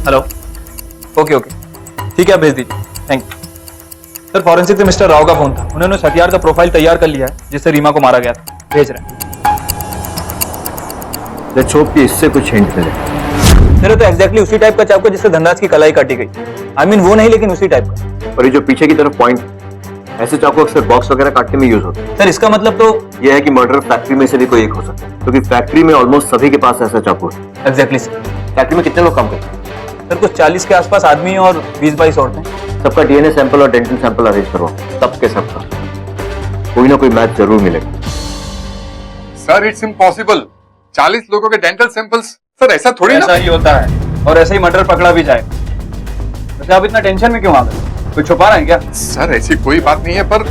हेलो, ओके ओके, ठीक है, आप भेज दीजिए, थैंक यू सर। फॉरेंसिक से मिस्टर राव का फोन था, उन्होंने उस हथियार का प्रोफाइल तैयार कर लिया है जिससे रीमा को मारा गया था, भेज रहे हैं। लेट्स होप कि इससे कुछ हिंट मिले। मेरे तो एग्जैक्टली उसी टाइप का चाकू जिससे धनराज की कलाई काटी गई। I mean, वो नहीं, लेकिन उसी टाइप का। और ये जो पीछे की तरफ पॉइंट, ऐसे चाकू अक्सर बॉक्स वगैरह काटने में यूज होते हैं। सर, इसका मतलब तो ये है कि मर्डर फैक्ट्री में से भी कोई एक हो सकता है, क्योंकि फैक्ट्री में ऑलमोस्ट सभी के पास ऐसा चाकू है। Exactly sir. फैक्ट्री में कितने लोग काम करते हैं? सर, कुछ 40 के आसपास आदमी और 20-22 औरतें। सबका डीएनए सैंपल और डेंटल सैंपल अरेंज करो, सबके सबका। कोई ना कोई मैच जरूर मिलेगा। Sir, it's impossible. 40 लोगों के डेंटल सैंपल्स, सर ऐसा थोड़ी ना। ऐसा ही होता है, और ऐसे ही मर्डर पकड़ा भी जाए। तो आप इतना टेंशन में क्यों आ गए? कोई छुपा रहा है क्या? सर, ऐसी कोई बात नहीं है, पर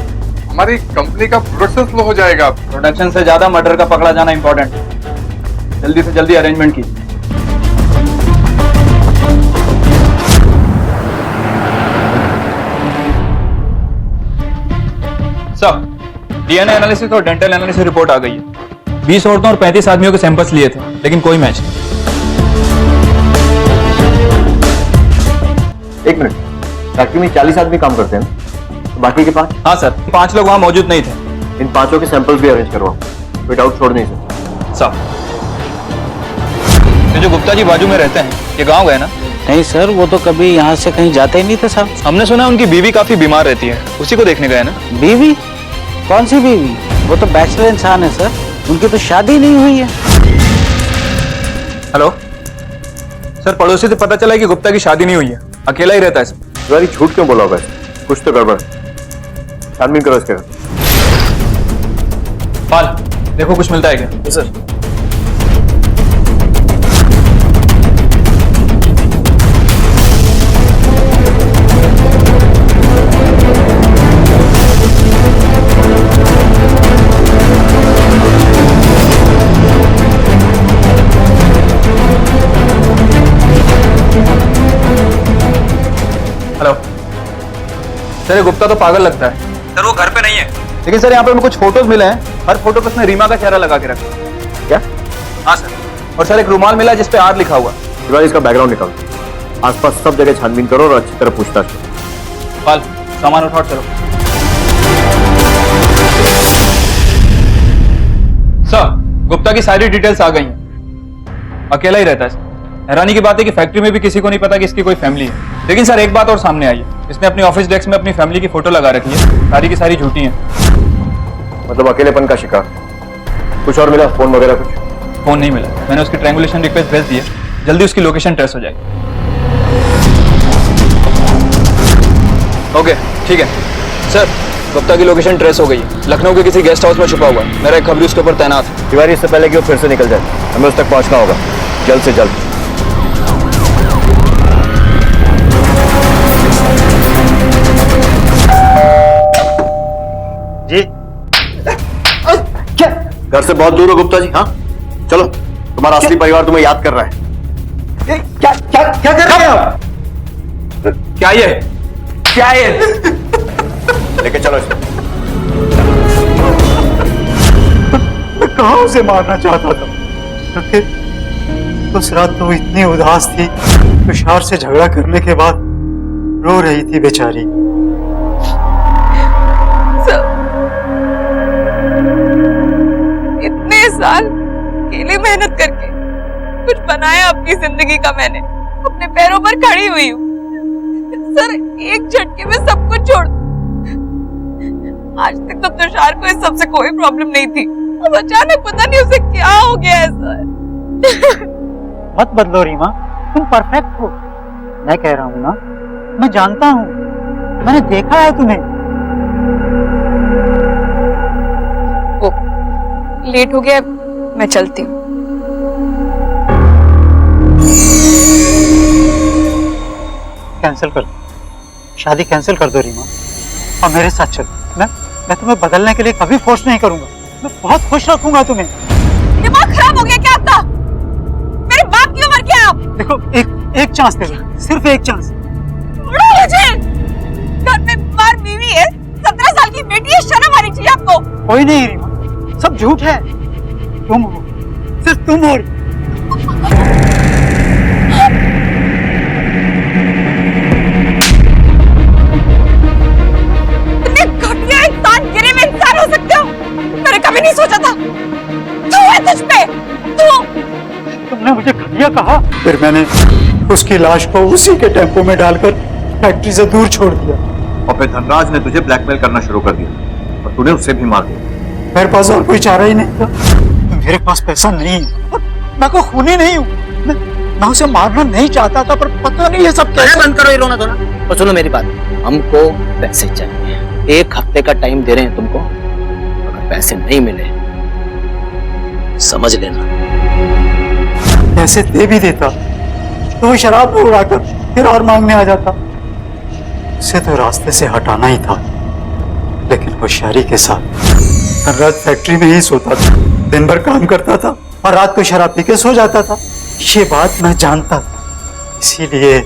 हमारी कंपनी का प्रोडक्शन स्लो हो जाएगा। प्रोडक्शन से ज्यादा मर्डर का पकड़ा जाना इंपॉर्टेंट है। जल्दी से जल्दी अरेंजमेंट कीजिए। सब डीएनए एनालिसिस और डेंटल एनालिसिस रिपोर्ट आ गई है। 20 औरतों और 35 आदमियों के सैंपल्स लिए थे, लेकिन कोई मैच नहीं। एक मिनट, फैक्ट्री में 40 आदमी काम करते हैं, तो बाकी के 5? हाँ सर, 5 लोग वहां मौजूद नहीं थे। इन 5 के सैंपल्स भी अरेंज करवाओ, कोई डाउट छोड़ नहीं सकते। सब ये जो गुप्ता जी बाजू में रहते हैं, ये गांव गए ना? नहीं सर, वो तो कभी यहाँ से कहीं जाते ही नहीं थे साहब। हमने सुना उनकी बीवी काफी बीमार रहती है, उसी को देखने गए ना? बीवी? कौन सी बीवी? वो तो बैचलर इंसान है सर, उनकी तो शादी नहीं हुई है। हेलो सर, पड़ोसी से पता चला कि गुप्ता की शादी नहीं हुई है, अकेला ही रहता है। तुम्हारी झूठ क्यों बोला होगा? कुछ तो गड़बड़। छानबीन करो इसके। पाल, देखो कुछ मिलता है क्या? सर। हेलो सर, ये गुप्ता तो पागल लगता है। सर, वो घर पे नहीं है। लेकिन सर यहाँ पर हमें कुछ फोटोज मिले हैं, हर फोटो पर उसने रीमा का चेहरा लगा के रखा है। क्या? हाँ सर, और सर एक रुमाल मिला जिस पे आर लिखा हुआ। तिवारी इसका बैकग्राउंड निकालो, आसपास सब जगह छानबीन करो और अच्छी तरह पूछताछ करो। पाल सामान उठाओ चलो। सर गुप्ता की सारी डिटेल्स आ गई हैं। अकेला ही रहता है। हैरानी की बात है कि फैक्ट्री में भी किसी को नहीं पता कि इसकी कोई फैमिली है। लेकिन सर एक बात और सामने आई है, इसने अपनी ऑफिस डेस्क में अपनी फैमिली की फोटो लगा रखी है, सारी की सारी झूठी है। मतलब अकेलेपन का शिकार। कुछ और मिला? फोन वगैरह कुछ? फोन नहीं मिला। मैंने उसकी ट्रायंगुलेशन रिक्वेस्ट भेज दी है, जल्दी उसकी लोकेशन ट्रेस हो जाएगी। ओके ठीक है सर, गुप्ता की लोकेशन ट्रेस हो गई है, लखनऊ के किसी गेस्ट हाउस में छुपा हुआ है। मेरा एक खबरी उसके ऊपर तैनात है। तिवारी इससे पहले कि वो फिर से निकल जाए, हमें उस तक पहुंचना होगा जल्द से जल्द। जी क्या? घर से बहुत दूर हो गुप्ता जी। हाँ चलो, तुम्हारा असली परिवार तुम्हें याद कर रहा है। क्या क्या क्या कर रहे हैं आप? क्या ये? क्या ये? लेके चलो इसको। मैं कहाँ उसे मारना चाहता था, क्योंकि उस रात तो वो इतनी उदास थी, तुषार से झगड़ा करने के बाद रो रही थी बेचारी। इतने साल अकेले मेहनत करके कुछ बनाया अपनी जिंदगी का, मैंने अपने पैरों पर खड़ी हुई हूँ सर। एक झटके में सब कुछ छोड़, आज तक तो तुषार को इस सब से कोई प्रॉब्लम नहीं थी, अब अचानक पता नहीं उसे क्या हो गया है सर। मत बदलो रीमा, तुम परफेक्ट हो। मैं कह रहा हूँ ना, मैं जानता हूँ, मैंने देखा है तुम्हें। लेट हो गया, मैं चलती हूँ। कैंसिल कर दो, शादी कैंसिल कर दो रीमा, और मेरे साथ चलो। मैं तुम्हें बदलने के लिए कभी फोर्स नहीं करूंगा, मैं बहुत खुश रखूंगा तुम्हें। दिमाग खराब हो गया क्या आपका? मेरे बाप की उम्र क्या है आप? देखो एक चांस दे दो, सिर्फ एक चांस। छोड़ो मुझे, घर में बीमार बीवी है, 17 साल की बेटी है, शर्म आनी चाहिए आपको। कोई नहीं रीमा, सब झूठ है, तुम हो, सिर्फ तुम हो। कभी नहीं सोचा था तू है तुझ पे, तुमने मुझे घटिया कहा, फिर मैंने उसकी लाश को उसी के टेम्पो में डालकर फैक्ट्री से दूर छोड़ दिया। और फिर धनराज ने तुझे ब्लैकमेल करना शुरू कर दिया और तूने उससे भी मार दिया। मेरे पास और कोई चारा ही नहीं था, मेरे पास पैसा नहीं है, मैं कोई खूनी नहीं हूँ, मैं उसे मारना नहीं चाहता था, पर पता नहीं ये सब कैसे। बंद करो ये रोना धोना और सुनो मेरी बात, हमको पैसे चाहिए। 1 हफ्ते का टाइम दे रहे हैं तुमको, पैसे नहीं मिले समझ लेना। पैसे दे भी देता तो वो शराब में उड़ाकर फिर और मांगने आ जाता। उसे तो रास्ते से हटाना ही था, लेकिन होशियारी के साथ हर रात फैक्ट्री में ही सोता था, दिन भर काम करता था और रात को शराब पी के सो जाता था। ये बात मैं जानता था, इसीलिए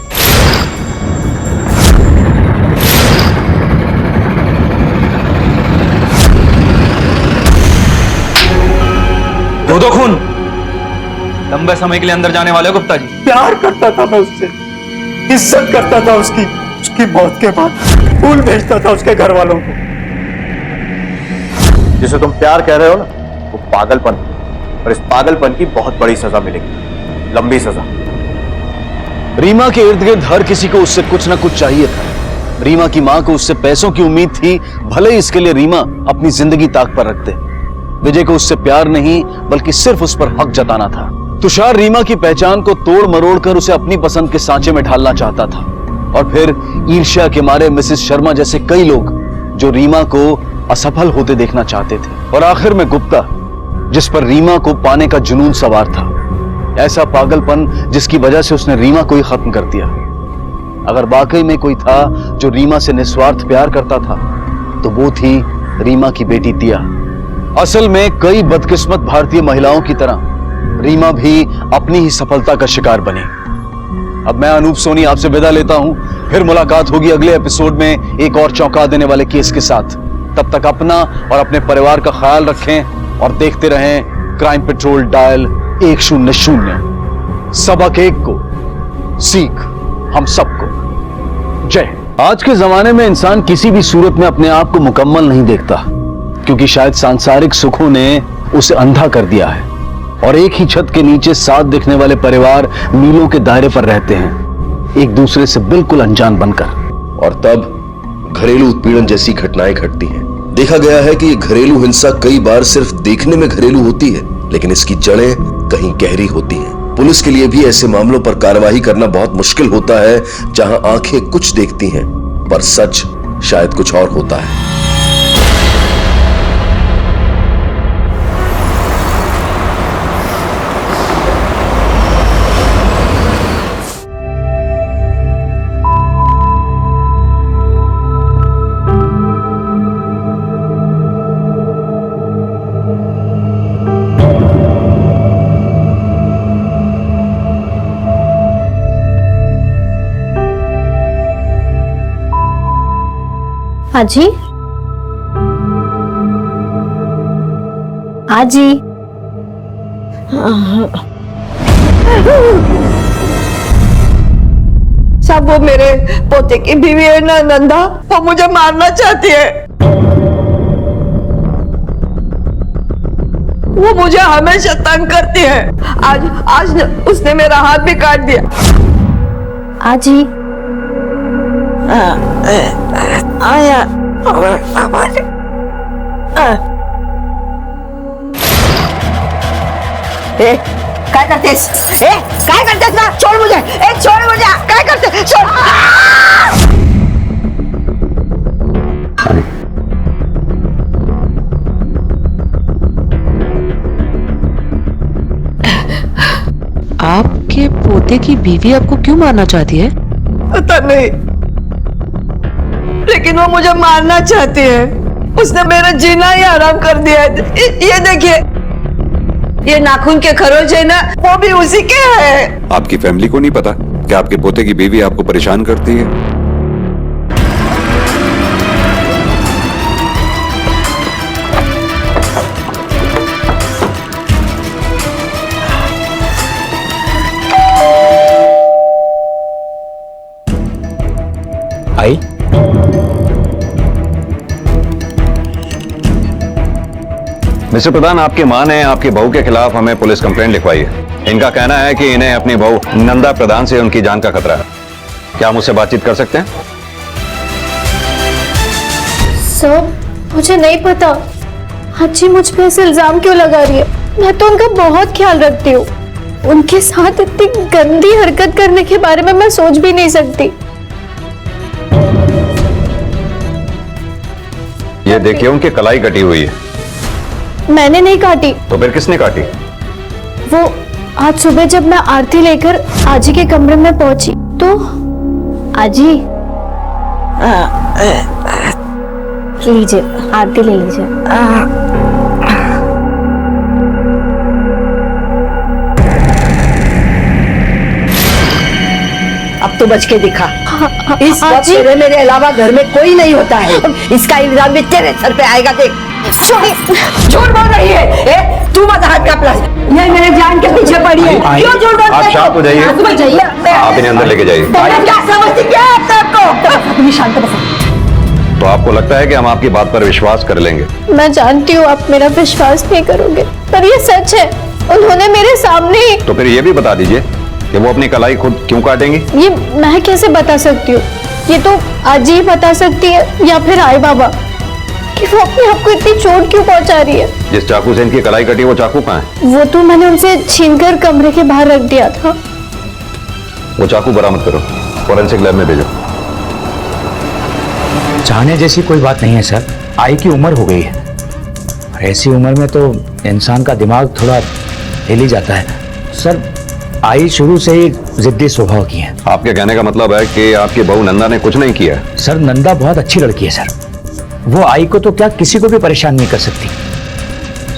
दो खून लंबे समय के लिए अंदर जाने वाले गुप्ता जी। प्यार करता था मैं उससे, इज्जत करता था उसकी मौत के बाद फूल भेजता था उसके घर वालों को। जिसे तुम प्यार कह रहे हो ना, वो पागलपन, और इस पागलपन की बहुत बड़ी सजा मिलेगी, लंबी सजा। रीमा के इर्द गिर्द हर किसी को उससे कुछ ना कुछ चाहिए था। रीमा की मां को उससे पैसों की उम्मीद थी, भले ही इसके लिए रीमा अपनी जिंदगी ताक पर रखते। विजय को उससे प्यार नहीं बल्कि सिर्फ उस पर हक जताना था। तुषार रीमा की पहचान को तोड़ मरोड़ कर उसे अपनी पसंद के सांचे में ढालना चाहता था, और फिर ईर्ष्या के मारे मिसेस शर्मा जैसे कई लोग जो रीमा को असफल होते देखना चाहते थे, और आखिर में गुप्ता जिस पर रीमा को पाने का जुनून सवार था। ऐसा पागलपन जिसकी वजह से उसने रीमा को ही खत्म कर दिया। अगर वाकई में कोई था जो रीमा से निस्वार्थ प्यार करता था तो वो थी रीमा की बेटी दिया। असल में कई बदकिस्मत भारतीय महिलाओं की तरह रीमा भी अपनी ही सफलता का शिकार बनी। अब मैं अनूप सोनी आपसे विदा लेता हूं, फिर मुलाकात होगी अगले एपिसोड में एक और चौंका देने वाले केस के साथ। तब तक अपना और अपने परिवार का ख्याल रखें और देखते रहें क्राइम पेट्रोल डायल 100। सबक एक को, सीख हम सबको। जय हिंद। आज के जमाने में इंसान किसी भी सूरत में अपने आप को मुकम्मल नहीं देखता, क्योंकि शायद सांसारिक सुखों ने उसे अंधा कर दिया है और एक ही छत के नीचे साथ दिखने वाले परिवार मीलों के दायरे पर रहते हैं, एक दूसरे से बिल्कुल अनजान बनकर। और तब घरेलू उत्पीड़न जैसी घटनाएं घटती हैं। देखा गया है कि ये घरेलू हिंसा कई बार सिर्फ देखने में घरेलू होती है, लेकिन इसकी जड़ें कहीं गहरी होती हैं। पुलिस के लिए भी ऐसे मामलों पर कार्रवाई करना बहुत मुश्किल होता है, जहां आंखें कुछ देखती हैं पर सच शायद कुछ और होता है। आजी, आजी, सब वो मेरे पोते की बीवी है ना नंदा, वो मुझे मारना चाहती है। वो मुझे हमेशा तंग करती है। आज उसने मेरा हाथ भी काट दिया। आजी, आया काय करतेस? काय करतेस ना? छोड़ मुझे, छोड़ मुझे, काय करते? छोड़। आपके पोते की बीवी आपको क्यों मारना चाहती है? पता नहीं, लेकिन वो मुझे मारना चाहती है। उसने मेरा जीना ही हराम कर दिया है। ये देखिए, ये नाखून के खरोच है ना, वो भी उसी के हैं। आपकी फैमिली को नहीं पता कि आपके पोते की बीवी आपको परेशान करती है? आई मिस्टर प्रधान, आपकी मां ने आपकी बहू के खिलाफ हमें पुलिस कंप्लेंट लिखवाई है। इनका कहना है कि इन्हें अपनी बहू नंदा प्रधान से उनकी जान का खतरा है। क्या हम उससे बातचीत कर सकते हैं? सर, मुझे नहीं पता आजी मुझ पे ऐसे इल्जाम क्यों लगा रही है। मैं तो उनका बहुत ख्याल रखती हूँ। उनके साथ इतनी गंदी हरकत करने के बारे में मैं सोच भी नहीं सकती। ये देखिए, उनकी कलाई कटी हुई है। मैंने नहीं काटी। तो फिर किसने काटी? वो आज सुबह जब मैं आरती लेकर आजी के कमरे में पहुंची तो आजी, लीजिए आरती ले लीजिए। अब तो बच के दिखा। इस वक्त मेरे अलावा घर में कोई नहीं होता है। इसका इल्जाम भी तेरे सर पे आएगा। देख, झूठ बोल रही है। तू मत हाथ का प्लस, ये मेरे जान के पीछे पड़ी है। क्यों झूठ बोल रही है? आप शांत हो जाइए। आप इन्हें अंदर लेके जाइए। क्या समझती क्या है आपको? शांत बसा। तो आपको लगता है कि हम आपकी बात पर विश्वास कर लेंगे? मैं जानती हूँ आप मेरा विश्वास नहीं करोगे, पर ये सच है। उन्होंने मेरे सामने ही। तो फिर ये भी बता दीजिए कि वो अपनी कलाई खुद क्यों काटेंगी? ये मैं कैसे बता सकती हूँ? ये तो आजी ही बता सकती है या फिर आई बाबा कि वो अपने आप को इतनी चोट क्यों पहुंचा रही है। जिस चाकू से इनकी कलाई कटी वो चाकू कहाँ है? वो तो मैंने उनसे छीनकर कमरे के बाहर रख दिया था। वो चाकू बरामद करो, फॉरेंसिक लैब में भेजो। चाहने जैसी कोई बात नहीं है सर। आई की उम्र हो गई है और ऐसी उम्र में तो इंसान का दिमाग थोड़ा हिल ही जाता है। सर, आई शुरू से ही जिद्दी स्वभाव की है। आपके कहने का मतलब है कि आपकी बहू नंदा ने कुछ नहीं किया? सर, नंदा बहुत अच्छी लड़की है सर। वो आई को तो क्या किसी को भी परेशान नहीं कर सकती।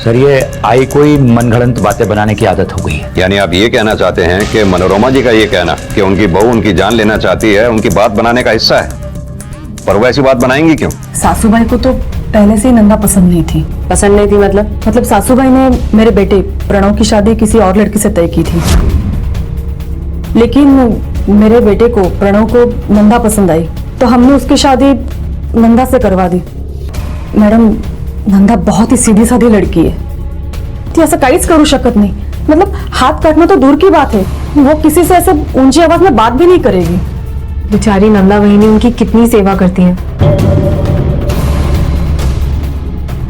सर, ये आई कोई मनगढ़ंत बातें बनाने की आदत हो गई है। यानी आप ये कहना चाहते हैं कि मनोरमा जी का ये कहना कि उनकी बहू उनकी जान लेना चाहती है उनकी बात बनाने का हिस्सा है, पर वो ऐसी बात बनाएंगी क्यों? सासूबाई को तो पहले से ही नंदा पसंद नहीं थी। पसंद नहीं थी मतलब सासू भाई ने मेरे बेटे प्रणव की शादी किसी और लड़की से तय की थी, लेकिन मेरे बेटे को प्रणव को नंदा पसंद आई तो हमने उसकी शादी नंदा से करवा दी। मॅडम, नंदा बहुत ही सीधी साधी लड़की आहे, ती असं काहीच करू शकत नाही। मतलब हाथ काटना तो दूर की बात है, वो किसी से ऐसे ऊंची आवाज में बात भी नहीं करेगी। बेचारी नंदा वहिनी उनकी कितनी सेवा करती हैं।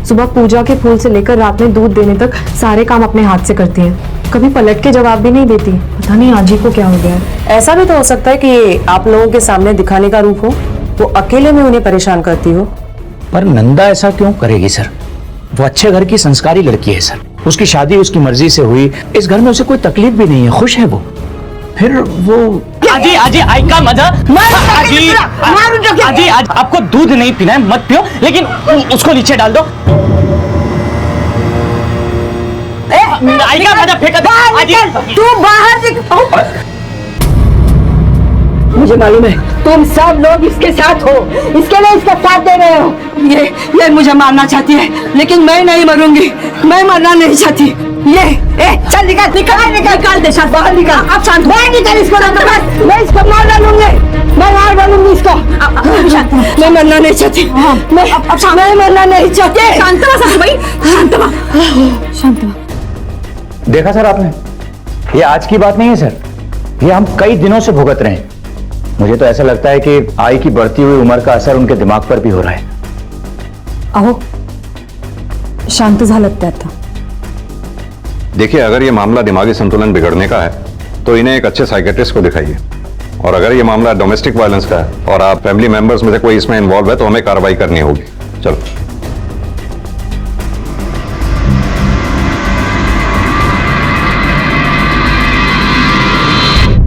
सुबह पूजा के फूल से लेकर रात में दूध देने तक सारे काम अपने हाथ से करती हैं। कभी पलट के जवाब भी नहीं देती। पता नहीं आज ही को क्या हो गया है। ऐसा भी तो हो सकता है कि ये आप लोगों के सामने दिखाने का रूप हो, वो अकेले में उन्हें परेशान करती हो। पर नंदा ऐसा क्यों करेगी सर? वो अच्छे घर की संस्कारी लड़की है सर। उसकी शादी उसकी मर्जी से हुई, इस घर में उसे कोई तकलीफ भी नहीं है, खुश है वो। फिर वो आजी आजी आई का मजा आजी आजी आज आपको दूध नहीं पीना है मत पियो, लेकिन उसको नीचे डाल दो। आई का मजा फेंक दो। तू बाहर मुझे मालूम है तुम सब लोग इसके साथ हो, इसके लिए इसका साथ दे रहे हो। ये मुझे मारना चाहती है, लेकिन मैं नहीं मरूंगी, मैं मरना नहीं चाहती। चल निकाल निकाल निकाल निकाल दे, बाहर निकाल। अब शांत बाहर निकाल इसको, मैं इसको मार डालूंगी, मैं मार डालूंगी इसको। मैं मरना नहीं चाहती, मैं मरना नहीं चाहती। शांत भाई, शांत। देखा सर आपने, ये आज की बात नहीं है सर, ये हम कई दिनों से भुगत रहे हैं। मुझे तो ऐसा लगता है कि आई की बढ़ती हुई उम्र का असर उनके दिमाग पर भी हो रहा है। अहो, शांत झालत ते आता। देखिए, अगर ये मामला दिमागी संतुलन बिगड़ने का है तो इन्हें एक अच्छे साइकेट्रिस्ट को दिखाइए, और अगर ये मामला डोमेस्टिक वायलेंस का है और आप फैमिली मेंबर्स में से कोई इसमें इन्वॉल्व है तो हमें कार्रवाई करनी होगी। चलो।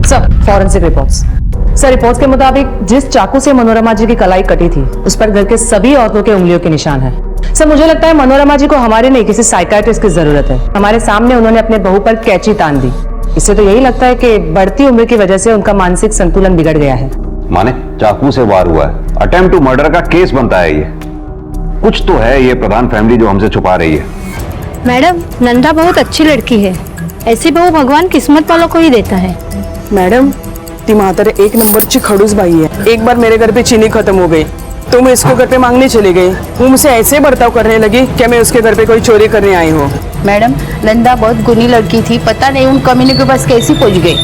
Sir, forensic reports. Sir, reports के मुताबिक जिस चाकू से मनोरमा जी की कलाई कटी थी उस पर घर के सभी औरतों के उंगलियों के निशान हैं। सर, मुझे लगता है मनोरमा जी को हमारे नहीं किसी साइकाइट्रिस्ट की जरूरत है। हमारे सामने उन्होंने अपने बहू पर कैंची तान दी। इससे तो यही लगता है कि बढ़ती उम्र की वजह से उनका मानसिक संतुलन बिगड़ गया है। माने चाकू से वार हुआ है, अटेम्प्ट टू मर्डर का केस बनता है ये। कुछ तो है ये प्रधान फैमिली जो हमसे छुपा रही है। मैडम, नंदा बहुत अच्छी लड़की है, ऐसी बहू भगवान किस्मत वालों को ही देता है। मैडम, ती म्हातारे एक नंबरची खड़ूस बाई है। एक बार मेरे घर पे चीनी खत्म हो गई तो मैं इसको घर पे मांगने चली गई। वो मुझसे ऐसे बर्ताव करने लगी कि मैं उसके घर पे कोई चोरी करने आई हूँ। मैडम, नंदा बहुत गुनी लड़की थी, पता नहीं उन कमीने के पास कैसी पहुंच गई।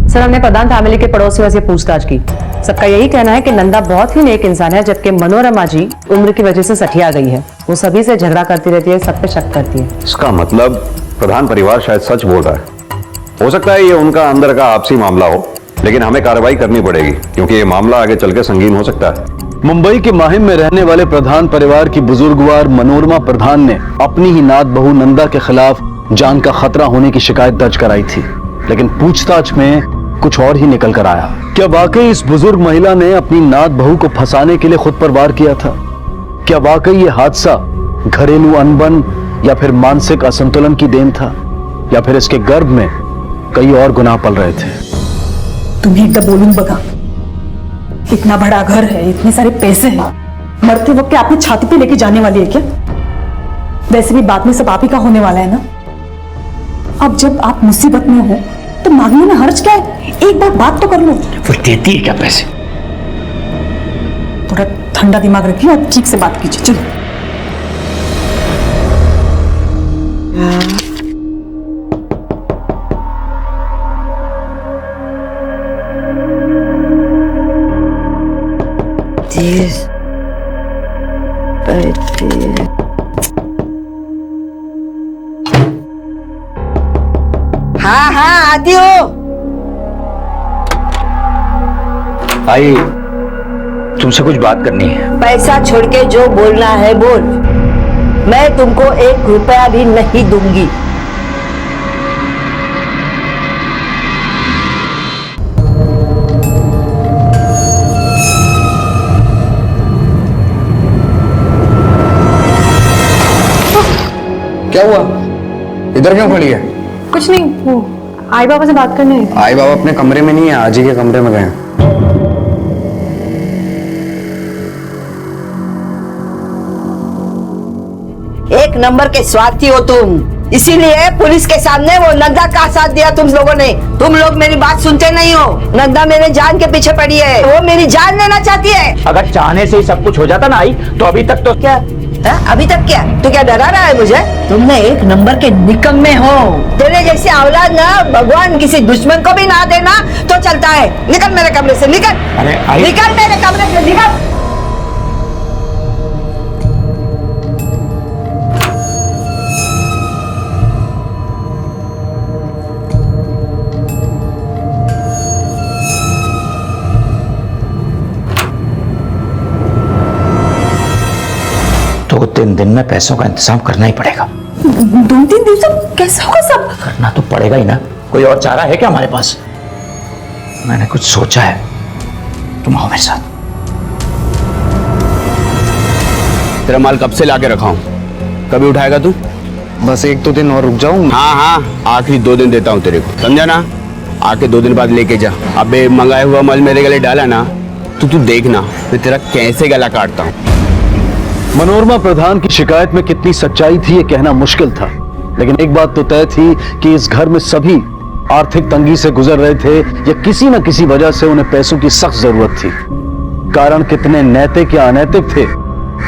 सर, हमने प्रधान फैमिली के पड़ोसियों से पूछताछ की। सबका यही कहना है कि नंदा बहुत ही नेक इंसान है, जबकि मनोरमा जी उम्र की वजह से सठिया गई है। वो सभी से झगड़ा करती रहती है, सब पे शक करती है। इसका मतलब प्रधान परिवार शायद सच बोल रहा है। हो सकता है ये उनका अंदर का आपसी मामला हो, लेकिन हमें कार्रवाई करनी पड़ेगी क्योंकि ये मामला आगे चल के संगीन हो सकता है। मुंबई के माहिम में रहने वाले प्रधान परिवार की बुजुर्गवार मनोरमा प्रधान ने अपनी ही नात बहू नंदा के खिलाफ जान का खतरा होने की शिकायत दर्ज कराई थी, लेकिन पूछताछ में कुछ और ही निकल कर आया। क्या वाकई इस बुजुर्ग महिला ने अपनी नात बहू को फंसाने के लिए खुद पर वार किया था? क्या वाकई ये हादसा घरेलू अनबन या फिर मानसिक असंतुलन की देन था, या फिर इसके गर्भ में कई और गुनाह पल रहे थे? तुम्हें एकदा बोलून बघा, इतना बड़ा घर है, इतने सारे पैसे हैं, मरते वक्त आपने छाती पे लेके जाने वाली है क्या? वैसे भी बाद में सब आप ही का होने वाला है ना। अब जब आप मुसीबत में हो तो मांगने में हर्ज क्या है? एक बार बात तो कर लो। वो देती है क्या पैसे? थोड़ा ठंडा दिमाग रखिए और ठीक से बात कीजिए। चलो। हाँ हाँ आती हो। आई, तुमसे कुछ बात करनी है। पैसा छोड़ के जो बोलना है बोल, मैं तुमको 1 रुपया भी नहीं दूंगी। क्या हुआ? इधर क्यों खड़ी है? कुछ नहीं, वो आई बाबा से बात करने। आई बाबा अपने कमरे में नहीं है, आजी के कमरे में गए हैं। नंबर के स्वार्थी हो तुम, इसीलिए पुलिस के सामने वो नंदा का साथ दिया तुम लोगों ने। तुम लोग मेरी बात सुनते नहीं हो। नंदा मेरे जान के पीछे पड़ी है, वो मेरी जान लेना चाहती है। अगर चाहने से ही सब कुछ हो जाता ना आई, तो अभी तक तो क्या अभी तक क्या तू क्या डरा रहा है मुझे? तुमने एक नंबर के निकम्मे हो। तेरे जैसे औलाद ना भगवान किसी दुश्मन को भी ना देना तो चलता है। निकल मेरे कमरे से, निकल। निकल मेरे कमरे से, निकल। दो तीन दिन में पैसों का इंतजाम करना ही पड़ेगा। 2-3 दिन से कैसे होगा सब? करना तो पड़ेगा ही ना, कोई और चारा है क्या हमारे पास? मैंने कुछ सोचा है, तुम आओ मेरे साथ। तेरा माल कब से लाके रखा हूं, कभी उठाएगा तू? बस 1-2 दिन और रुक जाऊं। हाँ, आखिरी 2 दिन देता हूं तेरे को, समझा ना? आके 2 दिन बाद लेके जा। अबे मंगाया हुआ माल मेरे गले डाला ना, तो तू देखना मैं तेरा कैसे गला काटता हूं। मनोरमा प्रधान की शिकायत में कितनी सच्चाई थी ये कहना मुश्किल था, लेकिन एक बात तो तय थी कि इस घर में सभी आर्थिक तंगी से गुजर रहे थे या किसी न किसी वजह से उन्हें पैसों की सख्त जरूरत थी। कारण कितने नैतिक या अनैतिक थे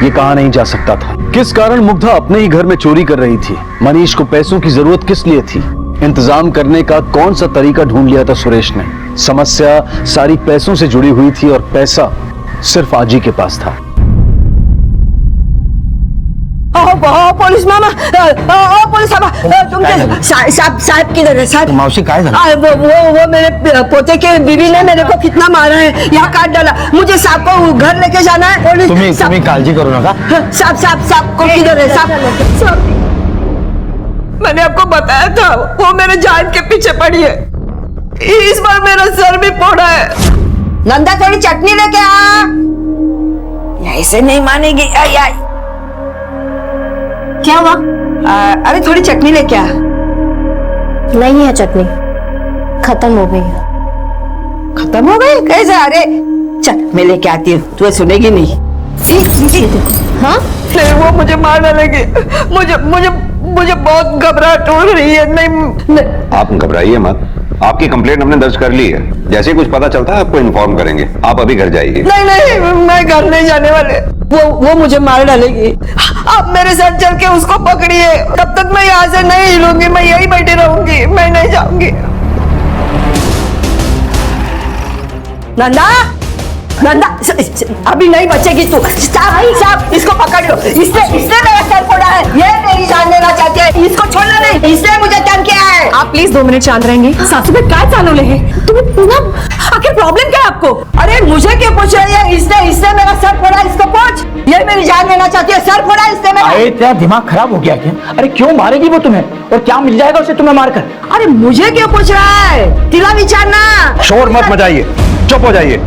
ये कहा नहीं जा सकता था। किस कारण मुग्धा अपने ही घर में चोरी कर रही थी? मनीष को पैसों की जरूरत किस लिए थी? इंतजाम करने का कौन सा तरीका ढूंढ लिया था सुरेश ने? समस्या सारी पैसों से जुड़ी हुई थी और पैसा सिर्फ आजी के पास था। पुलिस मामा, पुलिस तुम साहब किधर है? साहब मौसी कहाँ है? वो मेरे पोते के बीवी ने मेरे को कितना मारा है, यहाँ काट डाला। मुझे साहब को घर लेके जाना है। तुम्हें काळजी करू नका। साहब को किधर है? साहब मैंने आपको बताया था वो मेरे जान के पीछे पड़ी है। इस बार मेरा सर भी फोड़ा है। नंदा थोड़ी चटनी लेके आ, ऐसे नहीं मानेगी। आई क्या हुआ? अरे थोड़ी चटनी लेके आ। नहीं है चटनी, खत्म हो गई है। खत्म हो गई? कैसे? अरे चल मैं लेके आती हूँ, तू सुनेगी नहीं। हाँ नहीं, वो मुझे मार डालेगी। मुझे बहुत घबराहट हो रही है। नहीं आप घबराइए मत, आपकी कंप्लेंट हमने दर्ज कर ली है। जैसे ही कुछ पता चलता है आपको इन्फॉर्म करेंगे। आप अभी घर जाइए। नहीं मैं घर नहीं जाने वाले। वो मुझे मार डालेगी। आप मेरे साथ चल के उसको पकड़िए, तब तक मैं यहाँ से नहीं हिलूंगी। मैं यही बैठी रहूंगी, मैं नहीं जाऊंगी। नंदा अभी नहीं बचेगी तू। साहब इसको पकड़ लो। इसने मेरा सर फोड़ा है। ये मेरी जान लेना चाहती है। इसको छोड़ना नहीं, इसने मुझे तंग किया है। आप प्लीज 2 मिनट शांत रहेंगे? सासू में क्या चालू है? तुम्हें आखिर प्रॉब्लम क्या है आपको? अरे मुझे क्यों पूछ रही है? इसने मेरा सर फोड़ा, इसको पूछ। ये मेरी जान लेना चाहती है। सर फोड़ा इसने मेरा। अरे तेरा दिमाग खराब हो गया क्या? अरे क्यों मारेगी वो तुम्हें, और क्या मिल जाएगा उसे तुम्हें मारकर? अरे मुझे क्यों पूछ रहा है? तिला विचारना। शोर मत मचाइए, चुप हो जाइए।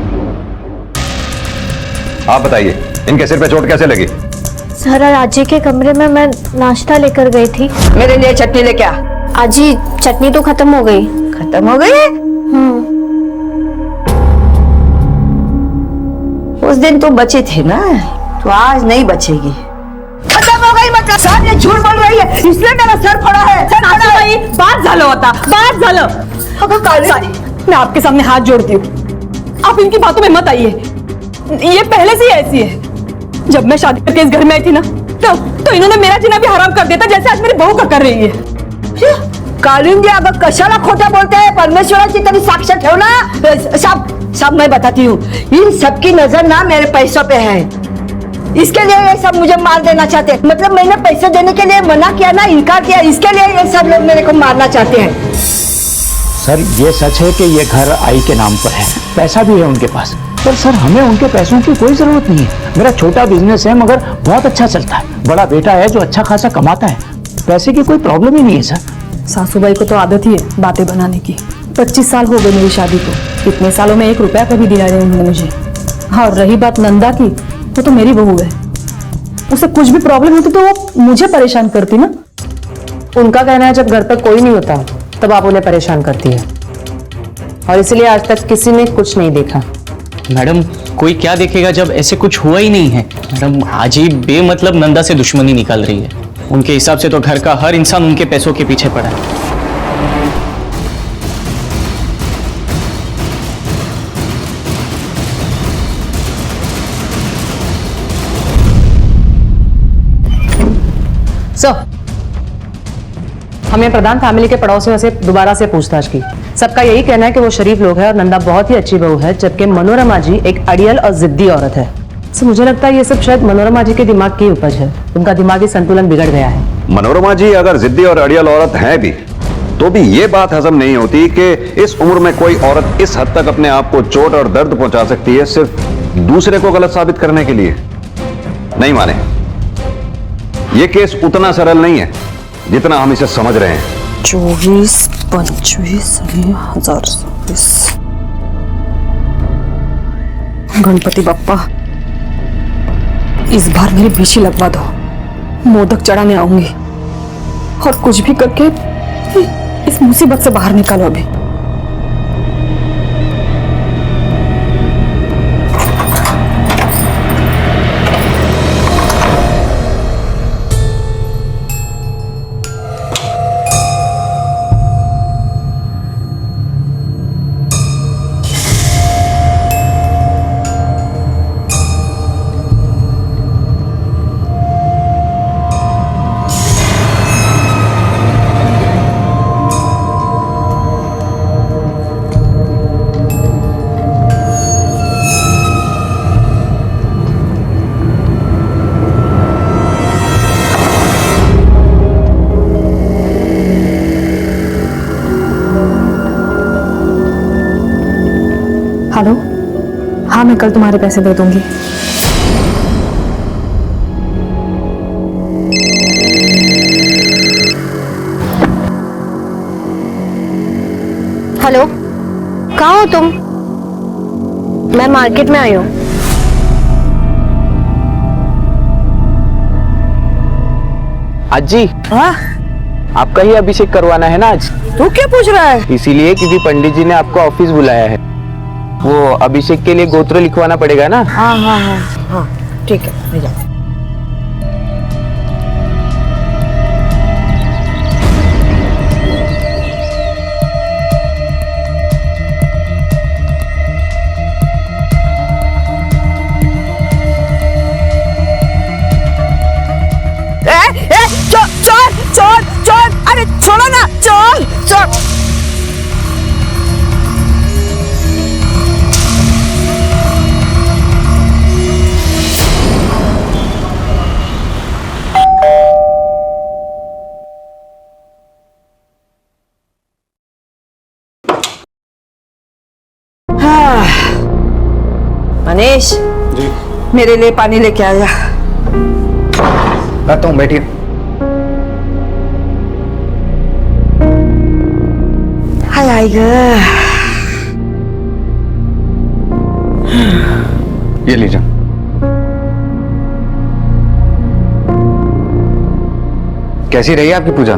आप बताइए इनके सिर पे चोट कैसे लगी? सर आजी के कमरे में मैं नाश्ता लेकर गई थी। मेरे लिए चटनी लेके आ। आजी चटनी तो खत्म हो गई। खत्म हो गई? उस दिन तुम बची थी ना, तो आज नहीं बचेगी। खत्म हो गई मतलब? साहब ये झूठ बोल रही है। इसने मेरा सर फोड़ा है। बात झालं होता, बात झालं। मैं आपके सामने हाथ जोड़ती हूँ, आप इनकी बातों में मत आइए। ये पहले से ही ऐसी है। जब मैं शादी करके इस घर में आई थी ना, तो इन्होंने मेरा जीना भी हराम कर देता, जैसे आज मेरी बहू का कर रही है। कालिंदी अगर कशाला खोटा बोलते हैं? परमेश्वराची तरी साक्ष ठेव ना। सब मैं बताती हूँ। इन सबकी नजर ना मेरे पैसों पे है, इसके लिए ये सब मुझे मार देना चाहते हैं। मतलब मैंने पैसे देने के लिए मना किया ना, इनकार किया, इसके लिए ये सब लोग मेरे को मारना चाहते हैं। सर ये सच है कि ये घर आई के नाम पर है, पैसा भी है उनके पास, पर सर हमें उनके पैसों की कोई जरूरत नहीं है। मेरा छोटा बिजनेस है मगर बहुत अच्छा चलता है। बड़ा बेटा है जो अच्छा खासा कमाता है, पैसे की कोई प्रॉब्लम ही नहीं है सर। सासूबाई को तो आदत ही है बातें बनाने की। 25 साल हो गए मेरी शादी को, इतने सालों में 1 रुपया कभी दिया नहीं उन्होंने मुझे। हाँ, और रही बात नंदा की, वो तो मेरी बहू है। उसे कुछ भी प्रॉब्लम होती तो वो मुझे परेशान करती ना। उनका कहना है जब घर पर कोई नहीं होता तब आप उन्हें परेशान करती है, और इसलिए आज तक किसी ने कुछ नहीं देखा। मैडम कोई क्या देखेगा जब ऐसे कुछ हुआ ही नहीं है। मैडम आज ही बेमतलब नंदा से दुश्मनी निकाल रही है। उनके हिसाब से तो घर का हर इंसान उनके पैसों के पीछे पड़ा है। हमने प्रधान फैमिली के पड़ोसियों से दोबारा से पूछताछ की। सबका यही कहना है कि वो शरीफ लोग हैं और नंदा बहुत ही अच्छी बहू है, जबकि मनोरमा जी एक अड़ियल और जिद्दी औरत है। तो मुझे लगता है ये सब शायद मनोरमा जी के दिमाग की उपज है। उनका दिमागी संतुलन बिगड़ गया है। मनोरमा जी अगर जिद्दी और अड़ियल औरत है भी, तो भी ये बात हजम नहीं होती कि इस उम्र में कोई औरत इस हद तक अपने आप को चोट और दर्द पहुंचा सकती है सिर्फ दूसरे को गलत साबित करने के लिए। नहीं माने, ये केस उतना सरल नहीं है जितना हम इसे समझ रहे हैं। 24, 25, 1024। गणपति बप्पा, इस बार मेरी बीची लगवा दो। मोदक चढ़ाने आऊंगी और कुछ भी करके इस मुसीबत से बाहर निकालो अभी। हेलो, हाँ मैं कल तुम्हारे पैसे दे दूंगी। हेलो, कहाँ हो तुम? मैं मार्केट में आई हूँ। अजी, हाँ? आपका ही अभिषेक करवाना है ना आज? तू क्या पूछ रहा है? इसीलिए क्योंकि पंडित जी ने आपको ऑफिस बुलाया है। वो अभिषेक के लिए गोत्र लिखवाना पड़ेगा ना? हाँ हाँ हाँ हाँ, ठीक है, ले जाओ। चोर चोर चोर, अरे छोड़ो ना, चोर चोर। मनीष जी, मेरे लिए पानी लेके आया। लाता हूँ, बैठिए। हाय आएगा। ये लीजिए। कैसी रही आपकी पूजा?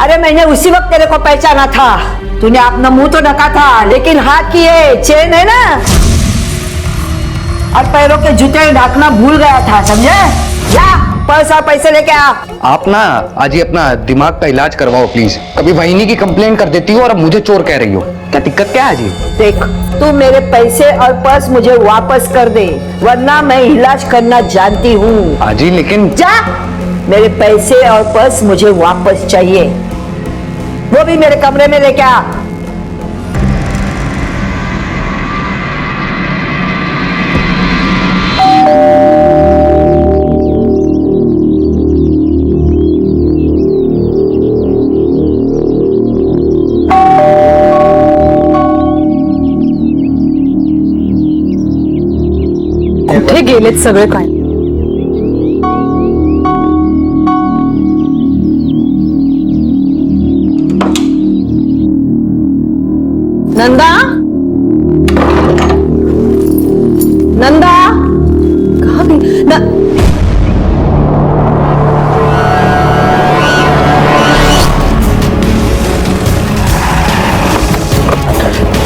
अरे मैंने उसी वक्त तेरे को पहचाना था। तूने अपना मुंह तो ढका था, लेकिन हाथ की ये चेन है ना और पैरों के जूते ढकना भूल गया था, समझे? या पैसा पैसे लेके आ। आप ना आज ही अपना दिमाग का इलाज करवाओ प्लीज। कभी वहीनी की कंप्लेंट कर देती हो और अब मुझे चोर कह रही हो। क्या दिक्कत क्या है जी? देख, तू मेरे पैसे और पर्स मुझे वापस कर दे, वरना मैं इलाज करना जानती हूँ। आजी लेकिन जा, मेरे पैसे और पर्स मुझे वापस चाहिए, वो भी मेरे कमरे में लेके आ। कुठे गेलेत सगळे काय? नंदा, नंदा कहाँ गई?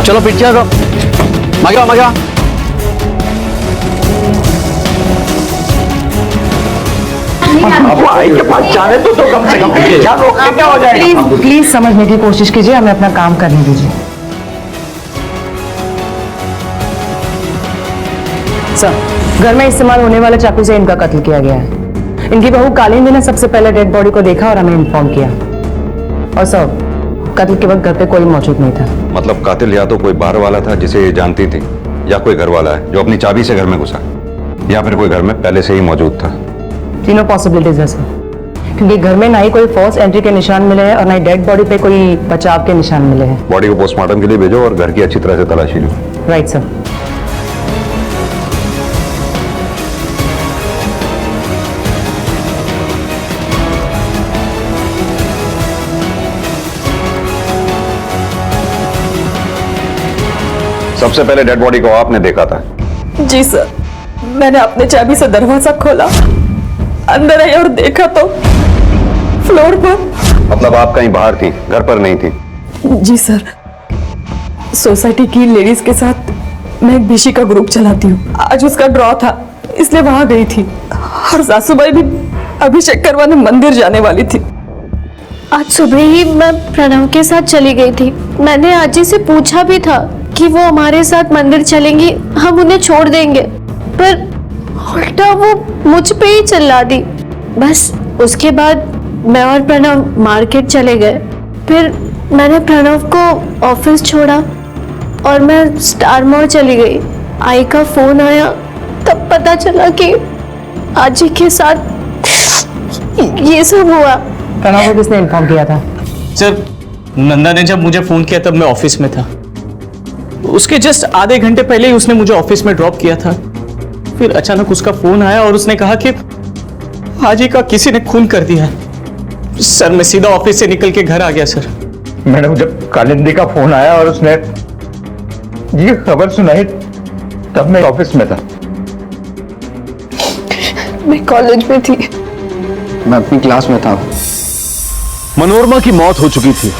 चलो पिट जाओ। मजा मजा। अब आई के पास जाने तो कम से कम क्या रोकने क्या हो जाएगा? प्लीज समझने की कोशिश कीजिए, हमें अपना काम करने दीजिए। सर, घर में इस्तेमाल होने वाले चाकू से इनका कत्ल किया गया है। इनकी बहू कालिंदी ने सबसे पहले डेड बॉडी को देखा और हमें इन्फॉर्म किया। और सर, कत्ल के वक्त घर पे कोई मौजूद नहीं था। मतलब कातिल या तो कोई बाहर वाला था जिसे ये जानती थी, या कोई घर वाला है जो अपनी चाबी से घर में घुसा, या फिर कोई घर में पहले से ही मौजूद था। तीनों पॉसिबिलिटीज है सर, क्योंकि घर में ना ही कोई फोर्स एंट्री के निशान मिले हैं और ना ही डेड बॉडी पे कोई बचाव के निशान मिले हैं। बॉडी को पोस्टमार्टम के लिए भेजो और घर की अच्छी तरह से तलाशी लो। Right sir. सबसे पहले डेड बॉडी को आपने देखा था? जी सर, मैंने अपने चाबी से दरवाजा खोला, अंदर आई और देखा तो फ्लोर पर। मतलब आप कहीं बाहर थी, घर पर नहीं थी? जी सर, सोसाइटी की लेडीज के साथ मैं एक बीसी का ग्रुप चलाती हूँ। आज उसका ड्रॉ था, इसलिए वहां गई थी। और सासूबाई भी अभिषेक करवाने मंदिर जाने वाली थी। आज सुबह ही मैं प्रणव के साथ चली गई थी। मैंने आजी से पूछा भी था कि वो हमारे साथ मंदिर चलेंगी, हम उन्हें छोड़ देंगे, पर उल्टा वो मुझ पे ही चिल्ला दी। बस उसके बाद मैं और प्रणव मार्केट चले गए। फिर मैंने प्रणव को ऑफिस छोड़ा और मैं स्टार मॉल चली गई। आई का फोन आया, तब पता चला कि आजी के साथ ये सब हुआ। प्रणव को किसने इन्फॉर्म किया था? सर, नंदा ने जब मुझे फोन किया तब मैं ऑफिस में था। उसके जस्ट आधे घंटे पहले ही उसने मुझे ऑफिस में ड्रॉप किया था। फिर अचानक उसका फोन आया और उसने कहा कि हाजी का किसी ने खून कर दिया। सर, मैं सीधा ऑफिस से निकल के घर आ गया सर। मैडम, जब कालिंदी का फोन आया और उसने ये खबर सुनाई तब मैं ऑफिस में था। मैं कॉलेज में थी। मैं अपनी क्लास में था। मनोरमा की मौत हो चुकी थी।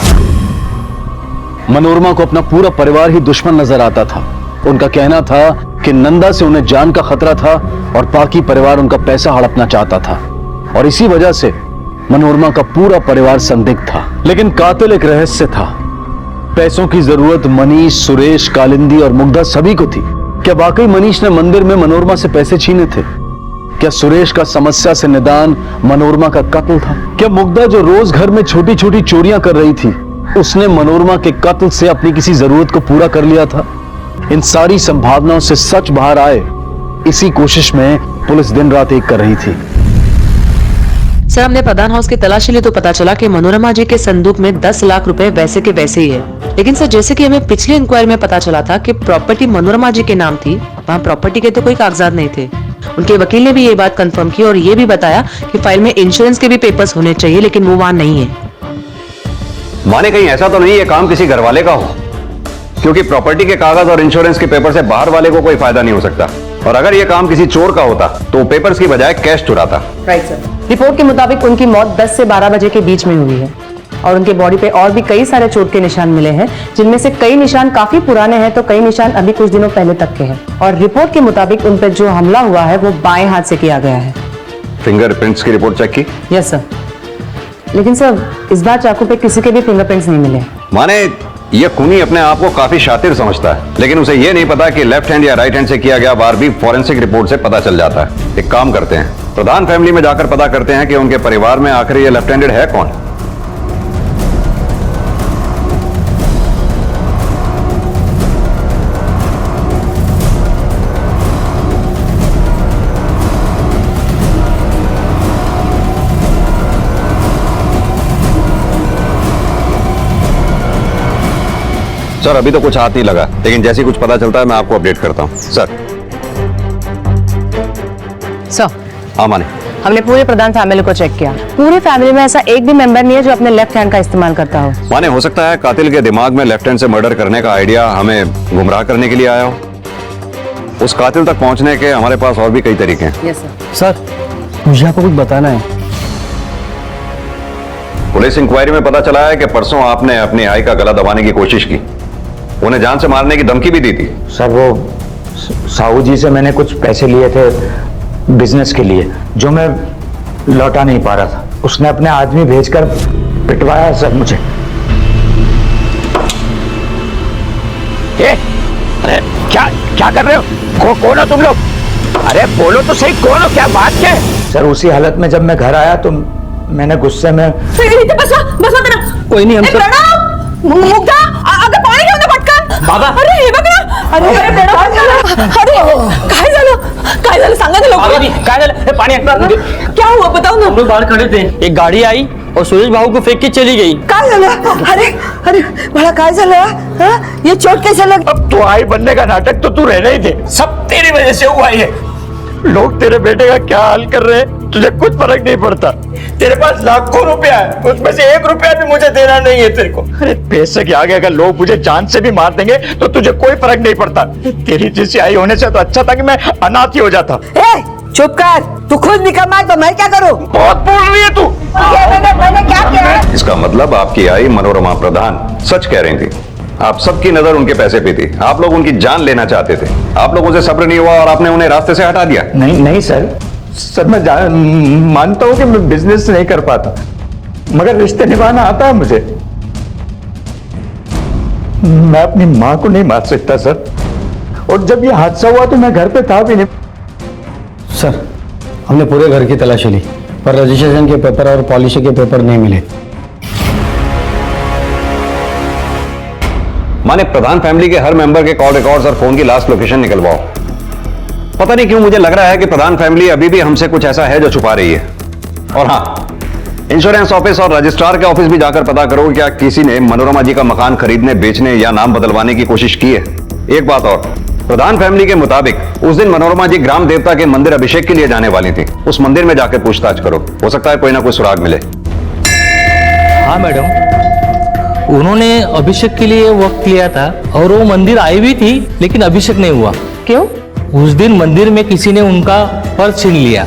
मनोरमा को अपना पूरा परिवार ही दुश्मन नजर आता था। उनका कहना था कि नंदा से उन्हें जान का खतरा था और बाकी परिवार उनका पैसा हड़पना चाहता था, और इसी वजह से मनोरमा का पूरा परिवार संदिग्ध था। लेकिन कातिल एक रहस्य था। पैसों की जरूरत मनीष, सुरेश, कालिंदी और मुग्धा सभी को थी। क्या वाकई मनीष ने मंदिर में मनोरमा से पैसे छीने थे? क्या सुरेश का समस्या से निदान मनोरमा का कत्ल था? क्या मुग्धा जो रोज घर में छोटी छोटी चोरियां कर रही थी, उसने मनोरमा के कत्ल से अपनी किसी जरूरत को पूरा कर लिया था? इन सारी संभावनाओं से सच बाहर आए, इसी कोशिश में पुलिस दिन रात एक कर रही थी। सर, हमने प्रधान हाउस की तलाशी ली तो पता चला कि मनोरमा जी के संदूक में 10 लाख रुपए वैसे के वैसे ही है। लेकिन सर, जैसे कि हमें पिछली इंक्वायरी में पता चला था कि प्रॉपर्टी मनोरमा जी के नाम थी, वहाँ प्रॉपर्टी के तो कोई कागजात नहीं थे। उनके वकील ने भी ये बात कंफर्म की और ये भी बताया कि फाइल में इंश्योरेंस के भी पेपर्स होने चाहिए, लेकिन वो वहाँ नहीं है। माने कहीं ऐसा तो नहीं ये काम किसी घर वाले का हो, क्योंकि प्रॉपर्टी के कागज और इंश्योरेंस के पेपर से बाहर वाले को कोई फायदा नहीं हो सकता। और अगर ये काम किसी चोर का होता तो पेपर्स की बजाय कैश चुराता। Right sir. रिपोर्ट के मुताबिक उनकी मौत 10 से 12 बजे के बीच में हुई है और उनके बॉडी पे और भी कई सारे चोट के निशान मिले हैं, जिनमें से कई निशान काफी पुराने हैं तो कई निशान अभी कुछ दिनों पहले तक के हैं। और रिपोर्ट के मुताबिक उन पर जो हमला हुआ है वो बाएं हाथ से किया गया है। फिंगरप्रिंट्स की रिपोर्ट चेक की? Yes sir. लेकिन सर, इस बार चाकू पे किसी के भी फिंगरप्रिंट्स नहीं मिले। माने ये खूनी अपने आप को काफी शातिर समझता है, लेकिन उसे ये नहीं पता कि लेफ्ट हैंड या राइट हैंड से किया गया वार भी फॉरेंसिक रिपोर्ट से पता चल जाता है। एक काम करते हैं, प्रधान फैमिली में जाकर पता करते हैं कि उनके परिवार में आखिर ये लेफ्ट हैंडेड है कौन। सर, अभी तो कुछ हाथ नहीं लगा, लेकिन जैसे कुछ पता चलता है मैं आपको अपडेट करता हूं। सर। सर, हाँ माने, हमने पूरे प्रधान फैमिली को चेक किया। पूरी फैमिली में ऐसा एक भी मेंबर नहीं है जो अपने लेफ्ट हैंड का इस्तेमाल करता हो। माने हो सकता है कातिल के दिमाग में लेफ्ट हैंड से मर्डर करने का आइडिया हमें गुमराह करने के लिए आया हो। उस कातिल तक पहुंचने के हमारे पास और भी कई तरीके हैं। Yes sir. सर, मुझे आपको कुछ बताना है। पुलिस इंक्वायरी में पता चला है कि परसों आपने अपनी आई का गला दबाने की कोशिश की, उन्हें जान से मारने की धमकी भी दी थी। सर, वो साहू जी से मैंने कुछ पैसे लिए थे बिजनेस के लिए, जो मैं लौटा नहीं पा रहा था, उसने अपने आदमी भेजकर पिटवाया सर मुझे। अरे क्या क्या कर रहे हो? कौन हो तुम लोग? अरे बोलो तो सही, कौन हो? क्या बात क्या है? सर उसी हालत में जब मैं घर आया तो मैंने गुस्से में कोई नहीं, हम सब मुग्धा अगं पाणी घेऊन ये पटकन. बाबा. अरे हे बघ ना. अरे काय झालं सांगा ना लवकर. काय झालं? पानी क्या हुआ बताओ ना. हम लोग बाहर खड़े थे, एक गाड़ी आई और सुरेश बाबू को फेंक के चली गई। काय झालं? अरे अरे बड़ा काय झालं? हाँ? ये चोट कैसे लग? अब तो आई बनने का नाटक तो तू रहना ही थे, सब तेरी वजह से हुआ ये। लोग तेरे बेटे का क्या हाल कर रहे हैं, तुझे कुछ फर्क नहीं पड़ता। तेरे पास लाखों रुपया है, उसमें से 1 रुपया भी मुझे देना नहीं है तेरे को। अरे पैसे के आगे अगर लोग मुझे जान से भी मार देंगे तो तुझे कोई फर्क नहीं पड़ता। तेरी जैसी आई होने से तो अच्छा था कि मैं अनाथ ही हो जाता। चुप कर, तू खुद निकम्मा है तो मैं क्या करूं? बहुत बोल रही है तू। मैंने क्या किया? इसका मतलब आपकी आई मनोरमा प्रधान सच कह रही थी। आप सबकी नजर उनके पैसे पे थी, आप लोग उनकी जान लेना चाहते थे, आप लोगों से सब्र नहीं हुआ और आपने उन्हें रास्ते से हटा दिया। नहीं नहीं सर मैं मानता हूं कि मैं बिजनेस नहीं कर पाता, मगर रिश्ते निभाना आता है मुझे। मैं अपनी मां को नहीं मार सकता सर, और जब ये हादसा हुआ तो मैं घर पे था भी नहीं। सर हमने पूरे घर की तलाशी ली पर रजिस्ट्रेशन के पेपर और पॉलिसी के पेपर नहीं मिले। माने प्रधान फैमिली के हर मेंबर के कॉल रिकॉर्ड्स और फोन की लास्ट लोकेशन निकलवाओ। पता नहीं क्यों मुझे लग रहा है कि प्रधान फैमिली अभी भी हमसे कुछ ऐसा है जो छुपा रही है। और हाँ, इंश्योरेंस ऑफिस और रजिस्ट्रार के ऑफिस भी जाकर पता करो क्या किसी ने मनोरमा जी का मकान खरीदने, बेचने या नाम बदलवाने की कोशिश की है। एक बात और, प्रधान फैमिली के मुताबिक उस दिन मनोरमा जी ग्राम देवता के मंदिर अभिषेक के लिए जाने वाली थी। उस मंदिर में जाकर पूछताछ करो, हो सकता है कोई ना कोई सुराग मिले। हाँ मैडम, उन्होंने अभिषेक के लिए वक्त लिया था और वो मंदिर आई भी थी, लेकिन अभिषेक नहीं हुआ। क्यों? उस दिन मंदिर में किसी ने उनका पर्स छीन लिया,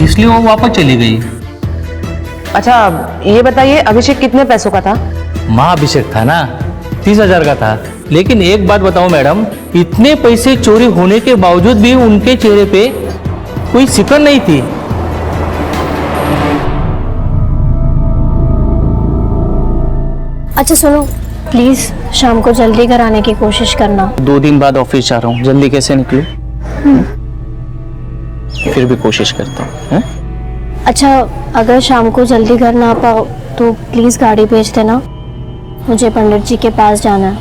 इसलिए वो वापस चली गई। अच्छा ये बताइए अभिषेक कितने पैसों का था? महाअभिषेक था ना, 30,000 का था। लेकिन एक बात बताओ मैडम, इतने पैसे चोरी होने के बावजूद भी उनके चेहरे पे कोई सिकन नहीं थी। अच्छा सुनो, प्लीज शाम को जल्दी घर आने की कोशिश करना। 2 दिन बाद ऑफिस जा रहा हूँ, जल्दी कैसे निकलूं? फिर भी कोशिश करता हूँ। अच्छा अगर शाम को जल्दी घर ना आ पाओ तो प्लीज गाड़ी भेज देना, मुझे पंडित जी के पास जाना है।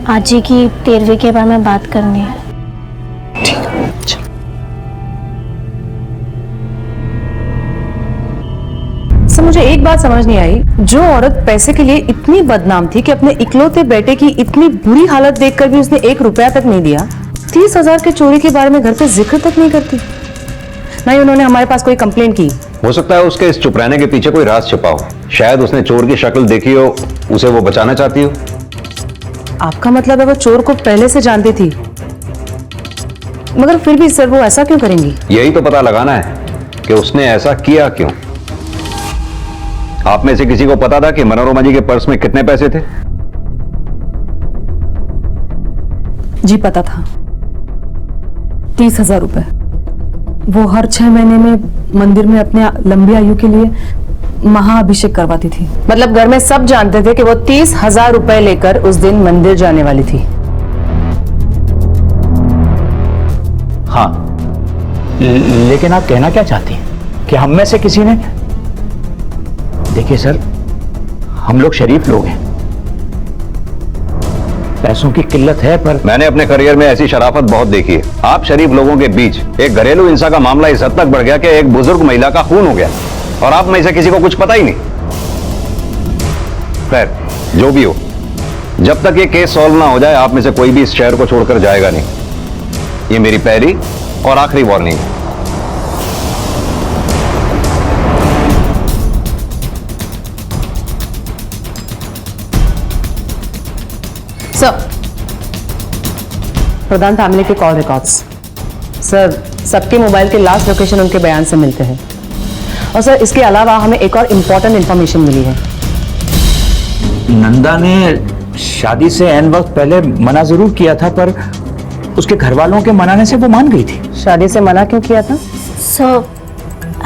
आज जी की 13वीं के बारे में बात करनी है। सर मुझे एक बात समझ नहीं आई, जो औरत पैसे के लिए इतनी बदनाम थी कि अपने इकलौते बेटे की इतनी बुरी हालत देखकर भी उसने 1 रुपया तक नहीं दिया, 30,000 के चोरी के बारे में घर पे जिक्र तक नहीं करती। नहीं उन्होंने हमारे पास कोई कंप्लेंट की। हो सकता है उसके इस चुप रहने के पीछे कोई राज छिपा हो, शायद उसने चोर की शक्ल देखी हो, उसे वो बचाना चाहती हो। आपका मतलब है वो चोर को पहले से जानती थी, मगर फिर भी सर वो ऐसा क्यों करेंगी? यही तो पता लगाना है कि उसने ऐसा किया क्यों। आप में से किसी को पता था कि मनोरमा जी के पर्स में कितने पैसे थे? जी पता था, 30,000 रुपए। वो हर 6 महीने में मंदिर में अपने लंबी आयु के लिए महाअभिषेक करवाती थी। मतलब घर में सब जानते थे कि वो 30,000 रुपए लेकर उस दिन मंदिर जाने वाली थी। हाँ, लेकिन आप कहना क्या चाहती हैं कि हम में से किसी ने? देखिए सर, हम लोग शरीफ लोग हैं, पैसों की किल्लत है, पर मैंने अपने करियर में ऐसी शराफत बहुत देखी है। आप शरीफ लोगों के बीच एक घरेलू हिंसा का मामला इस हद तक बढ़ गया कि एक बुजुर्ग महिला का खून हो गया और आप में से किसी को कुछ पता ही नहीं। खैर जो भी हो, जब तक ये केस सॉल्व ना हो जाए आप में से कोई भी इस शहर को छोड़कर जाएगा नहीं। ये मेरी पहली और आखिरी वार्निंग है। सर, प्रधान फैमिली के कॉल रिकॉर्ड्स सर, सबके मोबाइल के लास्ट लोकेशन उनके बयान से मिलते हैं। और सर इसके अलावा हमें एक और इम्पोर्टेंट इंफॉर्मेशन मिली है। नंदा ने शादी से ऐन वक्त पहले मना जरूर किया था, पर उसके घर वालों के मनाने से वो मान गई थी। शादी से मना क्यों किया था? सर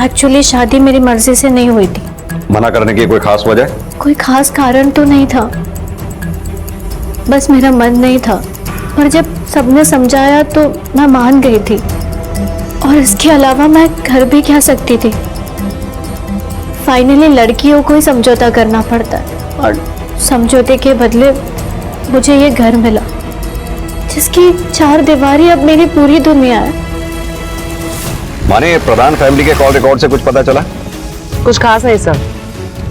एक्चुअली शादी मेरी मर्जी से नहीं हुई थी। मना करने की कोई खास वजह? कोई खास कारण तो नहीं था, बस मेरा मन नहीं था, पर जब सबने समझाया तो मैं मान गई थी। और इसके अलावा मैं घर भी क्या सकती थी। फाइनली लड़कियों को ही समझौता करना पड़ता है, और समझौते के बदले मुझे ये घर मिला जिसकी चार दीवारी अब मेरी पूरी दुनिया है। माने प्रधान फैमिली के कॉल रिकॉर्ड से कुछ पता चला? कुछ खास नहीं सर,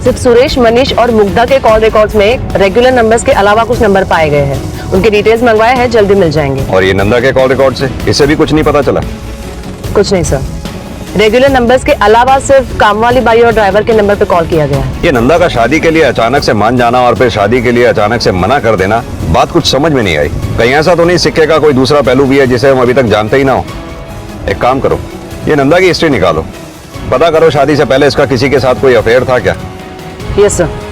सिर्फ सुरेश, मनीष और मुग्धा के कॉल रिकॉर्ड्स में रेगुलर नंबर्स के अलावा कुछ नंबर पाए गए हैं। उनके डिटेल्स मंगवाए हैं, जल्दी मिल जाएंगे। और ये नंदा के कॉल रिकॉर्ड से इससे भी कुछ नहीं पता चला? कुछ नहीं सर, रेगुलर नंबर्स के अलावा सिर्फ काम वाली बाई और ड्राइवर के नंबर पे कॉल किया गया है। ये नंदा का शादी के लिए अचानक से मान जाना और फिर शादी के लिए अचानक से मना कर देना, बात कुछ समझ में नहीं आई। कहीं ऐसा तो नहीं सिक्के का कोई दूसरा पहलू भी है जिसे हम अभी तक जानते ही ना हो? एक काम करो, ये नंदा की हिस्ट्री निकालो, पता करो शादी से पहले इसका किसी के साथ कोई अफेयर था क्या? Yes sir.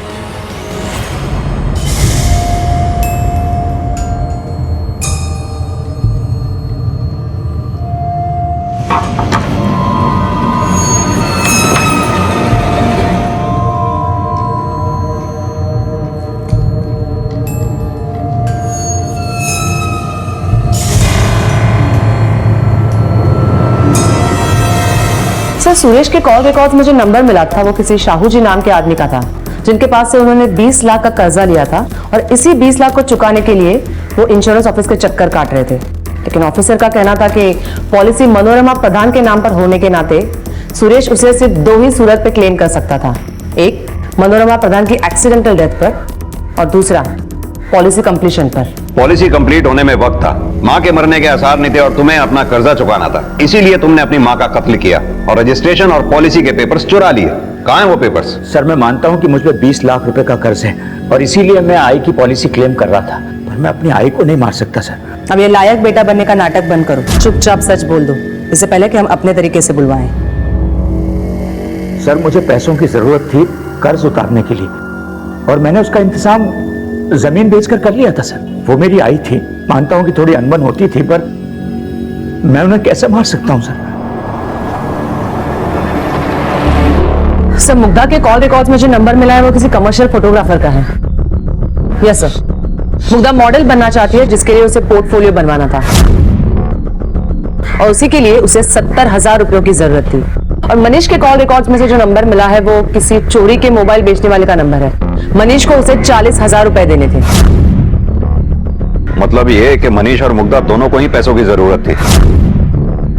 सर सुरेश के कॉल रिकॉर्ड में जो नंबर मिला था वो किसी शाहू जी नाम के आदमी का था, जिनके पास से उन्होंने 20 लाख का कर्जा लिया था, और इसी 20 लाख को चुकाने के लिए वो इंश्योरेंस ऑफिस के चक्कर काट रहे थे। लेकिन ऑफिसर का कहना था कि पॉलिसी मनोरमा प्रधान के नाम पर होने के नाते सुरेश उसे सिर्फ 2 ही सूरत पे क्लेम कर सकता था, एक मनोरमा प्रधान की एक्सीडेंटल डेथ पर, और दूसरा पॉलिसी कंप्लीशन पर। पॉलिसी कंप्लीट होने में वक्त था, माँ के मरने के आसार नहीं थे और तुम्हें अपना कर्जा चुकाना था, इसीलिए तुमने अपनी माँ का कत्ल किया और रजिस्ट्रेशन और पॉलिसी के पेपर्स चुरा लिए। कहाँ हैं वो पेपर्स? सर मैं मानता हूँ कि मुझ पे 20 लाख रुपए का कर्ज है और इसीलिए मैं आई की पॉलिसी क्लेम कर रहा था, पर मैं अपनी आई को नहीं मार सकता सर। अब ये लायक बेटा बनने का नाटक बंद करो, चुपचाप सच बोल दो, इससे पहले कि हम अपने तरीके से बुलवाएं। सर मुझे पैसों की जरूरत थी कर्ज उतारने के लिए, और मैंने उसका इंतजाम जमीन बेचकर कर लिया था सर। वो मेरी आई थी, मानता हूं कि थोड़ी अनबन होती थी, पर मैं उन्हें कैसे मार सकता हूं सर? सर मुग्धा के कॉल रिकॉर्ड्स में जो नंबर मिला है वो किसी कमर्शियल फोटोग्राफर का है। यस सर, मुग्धा मॉडल बनना चाहती है जिसके लिए उसे पोर्टफोलियो बनवाना था, और उसी के लिए उसे 70,000 रुपयों की जरूरत थी। और मनीष के कॉल रिकॉर्ड्स में से जो नंबर मिला है वो किसी चोरी के मोबाइल बेचने वाले का नंबर है। मनीष को उसे 40,000 रुपए देने थे। मतलब ये कि मनीष और मुग्धा दोनों को ही पैसों की जरूरत थी?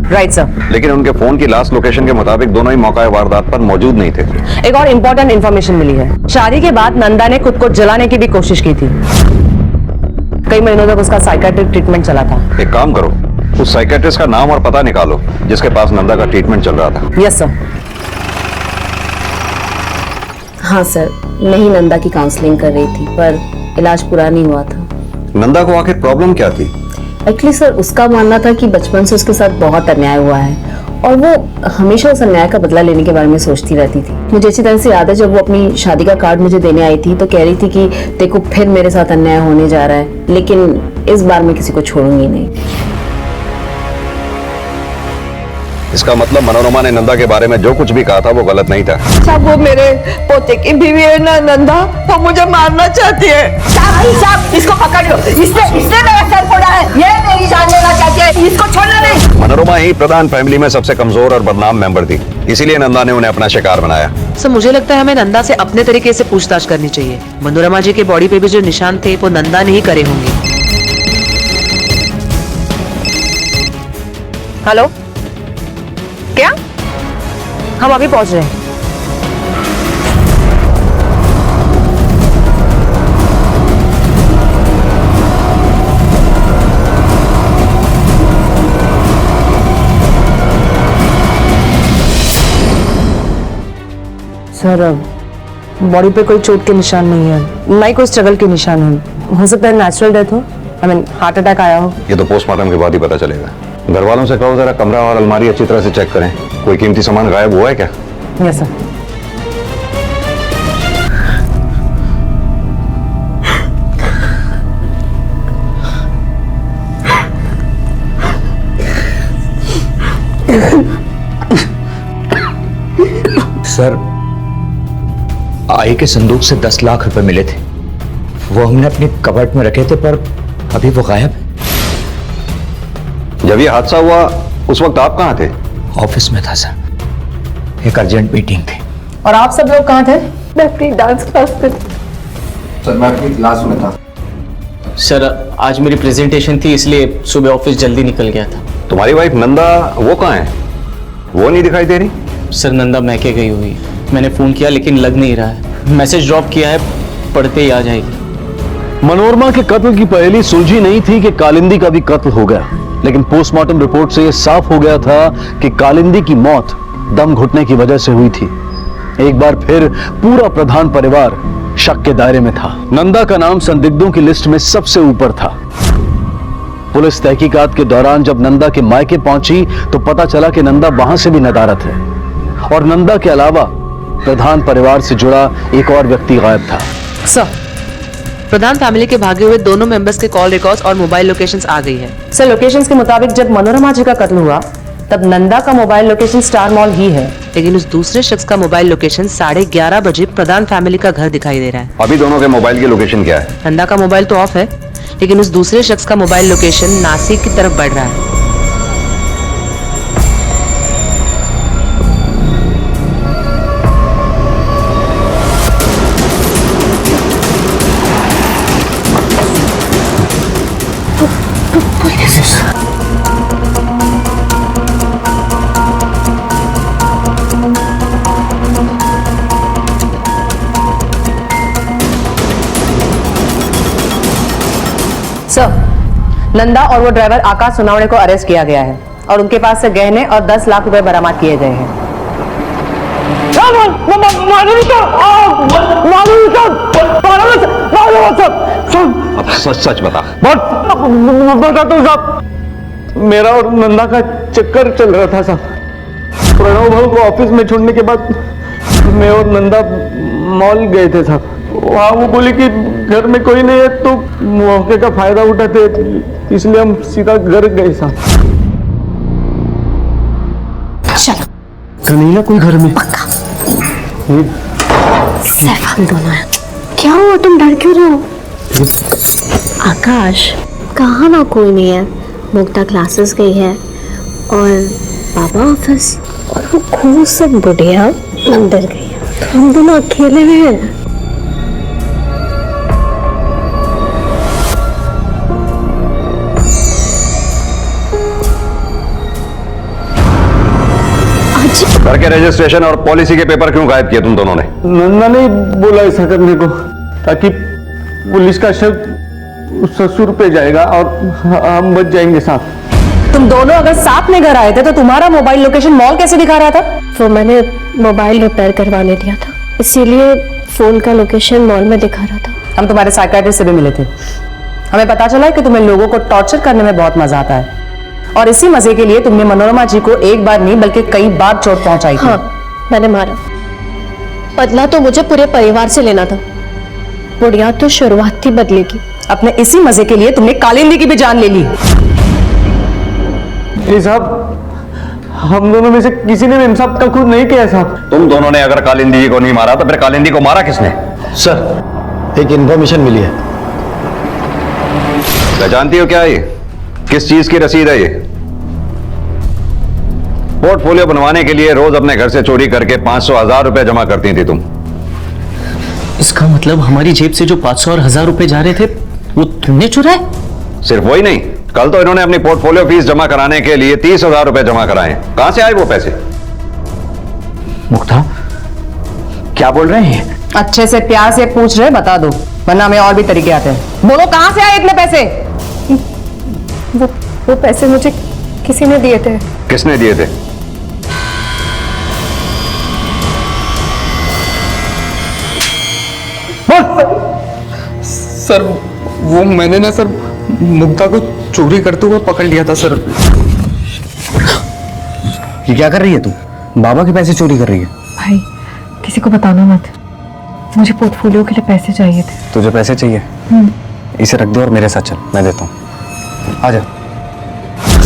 Right sir. लेकिन उनके फोन की लास्ट लोकेशन के मुताबिक दोनों ही मौका वारदात पर मौजूद नहीं थे। एक और इम्पोर्टेंट इन्फॉर्मेशन मिली है, शादी के बाद नंदा ने खुद को जलाने की भी कोशिश की थी। कई महीनों तक उसका साइकियाट्रिक ट्रीटमेंट चला था। एक काम करो, उस साइकियाट्रिस्ट का नाम और पता निकालो जिसके पास नंदा का ट्रीटमेंट चल रहा था। Yes sir. हाँ सर, मैं ही नंदा की काउंसलिंग कर रही थी, पर इलाज पूरा नहीं हुआ था। नंदा को आखिर प्रॉब्लम क्या थी? एक्चुअली सर उसका मानना था कि बचपन से उसके साथ बहुत अन्याय हुआ है, और वो हमेशा उस अन्याय का बदला लेने के बारे में सोचती रहती थी। मुझे अच्छी तरह से याद है, जब वो अपनी शादी का कार्ड मुझे देने आई थी तो कह रही थी कि देखो फिर मेरे साथ अन्याय होने जा रहा है, लेकिन इस बार मैं किसी को छोड़ूंगी नहीं। इसका मतलब मनोरमा ने नंदा के बारे में जो कुछ भी कहा था वो गलत नहीं था। साहब वो मेरे पोते की बीवी है ना नंदा, वो मुझे मारना चाहती है। साहब इसको पकड़ लो, इसने मेरा सर फोड़ा है, ये मेरी जान लेना चाहती है, इसको छोड़ना नहीं। मनोरमा ही प्रधान फैमिली में सबसे कमजोर और बदनाम मेंबर थी, इसीलिए नंदा ने उन्हें अपना शिकार बनाया। सर मुझे लगता है हमें नंदा से अपने तरीके से पूछताछ करनी चाहिए। मनोरमा जी के बॉडी पे भी जो निशान थे वो नंदा ने ही करे होंगे। हेलो, क्या? हम अभी पहुंच रहे हैं। सर बॉडी पे कोई चोट के निशान नहीं है, ना ही कोई स्ट्रगल के निशान हो सकता है नेचुरल डेथ हो, हार्ट अटैक आया हो। ये तो पोस्टमार्टम के बाद ही पता चलेगा। घर वालों से कहो जरा कमरा और अलमारी अच्छी तरह से चेक करें, कोई कीमती सामान गायब हुआ है क्या? Yes sir. सर, आई के संदूक से 10 लाख रुपए मिले थे। वो हमने अपनी कबर्ड में रखे थे, पर अभी वो गायब है। जब ये हादसा हुआ उस वक्त आप कहाँ थे? ऑफिस में था सर, एक अर्जेंट मीटिंग थी। और आप सब लोग कहाँ थे? मैं अपनी डांस क्लास में। सर मैं अपनी क्लास में था। सर आज मेरी प्रेजेंटेशन थी, इसलिए सुबह ऑफिस जल्दी निकल गया था। तुम्हारी वाइफ नंदा वो कहाँ है? वो नहीं दिखाई दे रही। सर नंदा मैके गई हुई है। मैंने फोन किया लेकिन लग नहीं रहा है। मैसेज ड्रॉप किया है, पढ़ते ही आ जाएगी। मनोरमा के कत्ल की पहली सुलझी नहीं थी कि कालिंदी का भी कत्ल हो गया, लेकिन पोस्टमार्टम रिपोर्ट से यह साफ हो गया था कि कालिंदी की मौत दम घुटने की वजह से हुई थी। एक बार फिर पूरा प्रधान परिवार शक के दायरे में था। नंदा का नाम संदिग्धों की लिस्ट में सबसे ऊपर था। पुलिस तहकीकात के दौरान जब नंदा के मायके पहुंची तो पता चला कि नंदा वहां से भी नदारत है, और नंदा के अलावा प्रधान परिवार से जुड़ा एक और व्यक्ति गायब था। सर, प्रधान फैमिली के भागे हुए दोनों मेंबर्स के कॉल रिकॉर्ड्स और मोबाइल लोकेशंस आ गई है। सर लोकेशंस के मुताबिक जब मनोरमा जी का कत्ल हुआ तब नंदा का मोबाइल लोकेशन स्टार मॉल ही है, लेकिन उस दूसरे शख्स का मोबाइल लोकेशन 11:30 बजे प्रधान फैमिली का घर दिखाई दे रहा है। अभी दोनों के मोबाइल की लोकेशन क्या है? नंदा का मोबाइल तो ऑफ है, लेकिन उस दूसरे शख्स का मोबाइल लोकेशन नासिक की तरफ बढ़ रहा है। सर, नंदा और वो ड्राइवर आकाश सुनावड़े को अरेस्ट किया गया है और उनके पास से गहने और 10 लाख रुपए बरामद किए गए हैं। अब सच सच बता। बताता हूँ साहब, मेरा और नंदा का चक्कर चल रहा था साहब। प्रणव भाऊ को ऑफिस में छोड़ने के बाद मैं और नंदा मॉल गए थे साहब। वहाँ वो बोली कि घर में कोई नहीं है, तो मौके का फायदा उठाते, इसलिए हम सीधा घर गए साहब। चलो कनीला कोई घर में? सैफ दोनों है। क्या हुआ, तुम डर क्यों रहे हो? आकाश, कहाँ ना कोई नहीं है। मुक्ता क्लासेस गई है और पापा ऑफिस, और वो खूब से बुढ़िया अंदर गई है, तो हम दोनों अकेले हैं। घर के रजिस्ट्रेशन और पॉलिसी के पेपर क्यों गायब किए तुम दोनों ने? नंदा ने बोला ऐसा करने को, ताकि पुलिस का शक ससुर पे जाएगा और हम बच जाएंगे साहब। तुम दोनों अगर साथ में घर आए थे तो तुम्हारा मोबाइल लोकेशन मॉल कैसे दिखा रहा था? वो मैंने मोबाइल रिपेयर करवाने दिया था, इसीलिए फोन का लोकेशन मॉल में दिखा रहा था। हम तुम्हारे साइकियाट्रिस्ट से भी मिले थे। हमें पता चला है कि तुम्हें लोगों को टॉर्चर करने में बहुत मजा आता है, और इसी मजे के लिए तुमने मनोरमा जी को एक बार नहीं बल्कि कई बार चोट पहुंचाई थी। हाँ, मैंने मारा। बदला तो मुझे पूरे परिवार से लेना था। बुढ़िया तो शुरुआत थी बदले की। अपने इसी मजे के लिए तुमने कालिंदी की भी जान ले ली। साहब, हम दोनों में से किसी ने इंसाफ का खुद नहीं किया साहब। तुम दोनों ने अगर कालिंदी जी को नहीं मारा तो फिर कालिंदी को मारा किसने? सर, एक इन्फॉर्मेशन मिली है। पहचानती हो क्या ये? किस चीज की रसीद है ये? पोर्टफोलियो बनवाने के लिए रोज अपने घर से चोरी करके 500-1000 रुपए जमा करती थी तुम। इसका मतलब हमारी जेब से जो 500 और 1000 रुपए जा रहे थे वो तुमने चुराए? सिर्फ वही नहीं, कल तो इन्होंने अपनी पोर्टफोलियो फीस जमा कराने के लिए 30,000 रुपए जमा कराए। कहां से आए वो पैसे? मुक्ता, क्या बोल रहे हैं? अच्छे से प्यार से पूछ रहे, बता दो, वरना हमें और भी तरीके आते हैं। बोलो, कहां से आए इतने पैसे? वो पैसे मुझे किसी ने दिए थे। किसने दिए थे? सर वो मैंने ना सर मुक्ता को चोरी करते हुए पकड़ लिया था सर। ये क्या कर रही है तू? बाबा के पैसे चोरी कर रही है? भाई, किसी को बताना मत। मुझे पोर्टफोलियो के लिए पैसे चाहिए थे। तुझे पैसे चाहिए? इसे रख दे और मेरे साथ चल, मैं देता हूँ। आजा।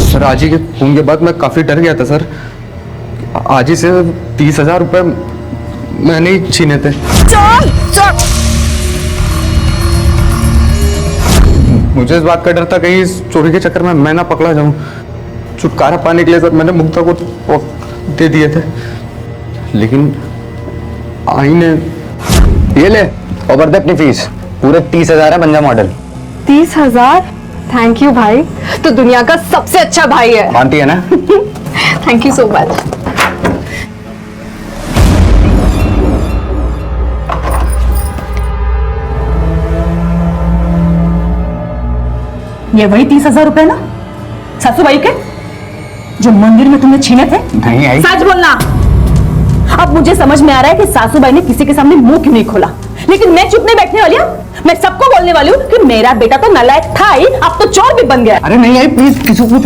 सर आज ही के खून के बाद मैं काफी डर गया था सर। आज ही से 30,000 रुपए मैंने ही छीने थे। चल चल। मुझे इस बात का डर था कहीं इस चोरी के चक्कर में मैं ना पकड़ा जाऊं। छुटकारा पाने के लिए सर मैंने मुक्ता को दे दिए थे, लेकिन आई ने ये ले ओवर दे अपनी फीस, पूरे 30,000 है बंजा मॉडल। 30,000? थैंक यू भाई, तो दुनिया का सबसे अच्छा भाई है। मानती है ना? Thank you so much. ये वही 30,000 रुपए ना सासूबाई के, जो मंदिर में तुमने छीने थे? नहीं आई। सच बोलना। अब मुझे समझ में आ रहा है कि सासूबाई ने किसी के सामने मुंह क्यों नहीं खोला, लेकिन मैं चुप नहीं बैठने वाली हूँ। मैं सबको बोलने वाली हूँ कि मेरा बेटा तो नालायक था ही, अब तो चोर भी बन गया। अरे नहीं आई, प्लीज किसी को चुप।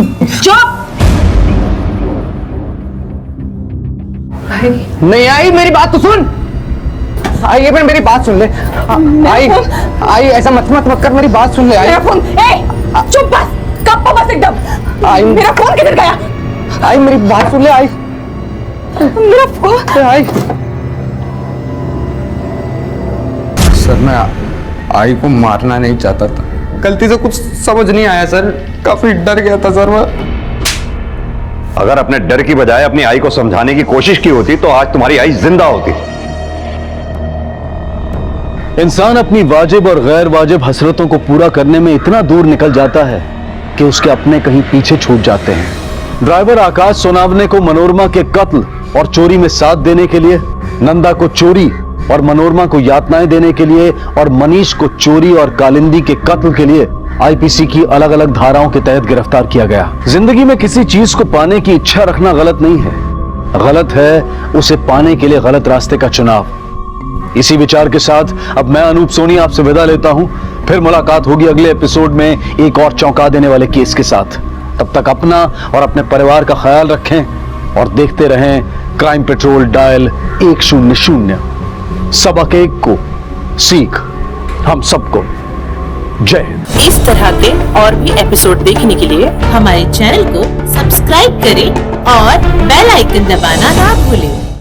नहीं आई, मेरी बात तो सुन। आई ये मेरी बात सुन ले। आई आई ऐसा मत कर, मेरी बात सुन ले। आई मेरा फोन, चुप बस, कब बस एकदम। आई मेरा फोन किधर गया? आई मेरी बात सुन ले। आई मेरा फोन। आई सर मैं आई को मारना नहीं चाहता था, गलती से कुछ समझ नहीं आया सर, काफी डर गया था सर मैं। अगर अपने डर की बजाय अपनी आई को समझाने की कोशिश की होती तो आज तुम्हारी आई जिंदा होती। इंसान अपनी वाजिब और गैर वाजिब हसरतों को पूरा करने में इतना दूर निकल जाता है कि उसके अपने कहीं पीछे छूट जाते हैं। ड्राइवर आकाश सोनावने को मनोरमा के कत्ल और चोरी में साथ देने के लिए, नंदा को चोरी और मनोरमा को यातनाएं देने के लिए और मनीष को चोरी और कालिंदी के कत्ल के लिए आईपीसी की अलग अलग धाराओं के तहत गिरफ्तार किया गया। जिंदगी में किसी चीज को पाने की इच्छा रखना गलत नहीं है, गलत है उसे पाने के लिए गलत रास्ते का चुनाव। इसी विचार के साथ अब मैं अनूप सोनी आपसे विदा लेता हूं। फिर मुलाकात होगी अगले एपिसोड में एक और चौंका देने वाले केस के साथ। तब तक अपना और अपने परिवार का ख्याल रखें और देखते रहें क्राइम पेट्रोल डायल 100। सबक एक को सीख हम सबको। जय हिंद। इस तरह के और भी एपिसोड देखने के लिए हमारे चैनल को सब्सक्राइब करें और बेल आइकन दबाना ना भूलें।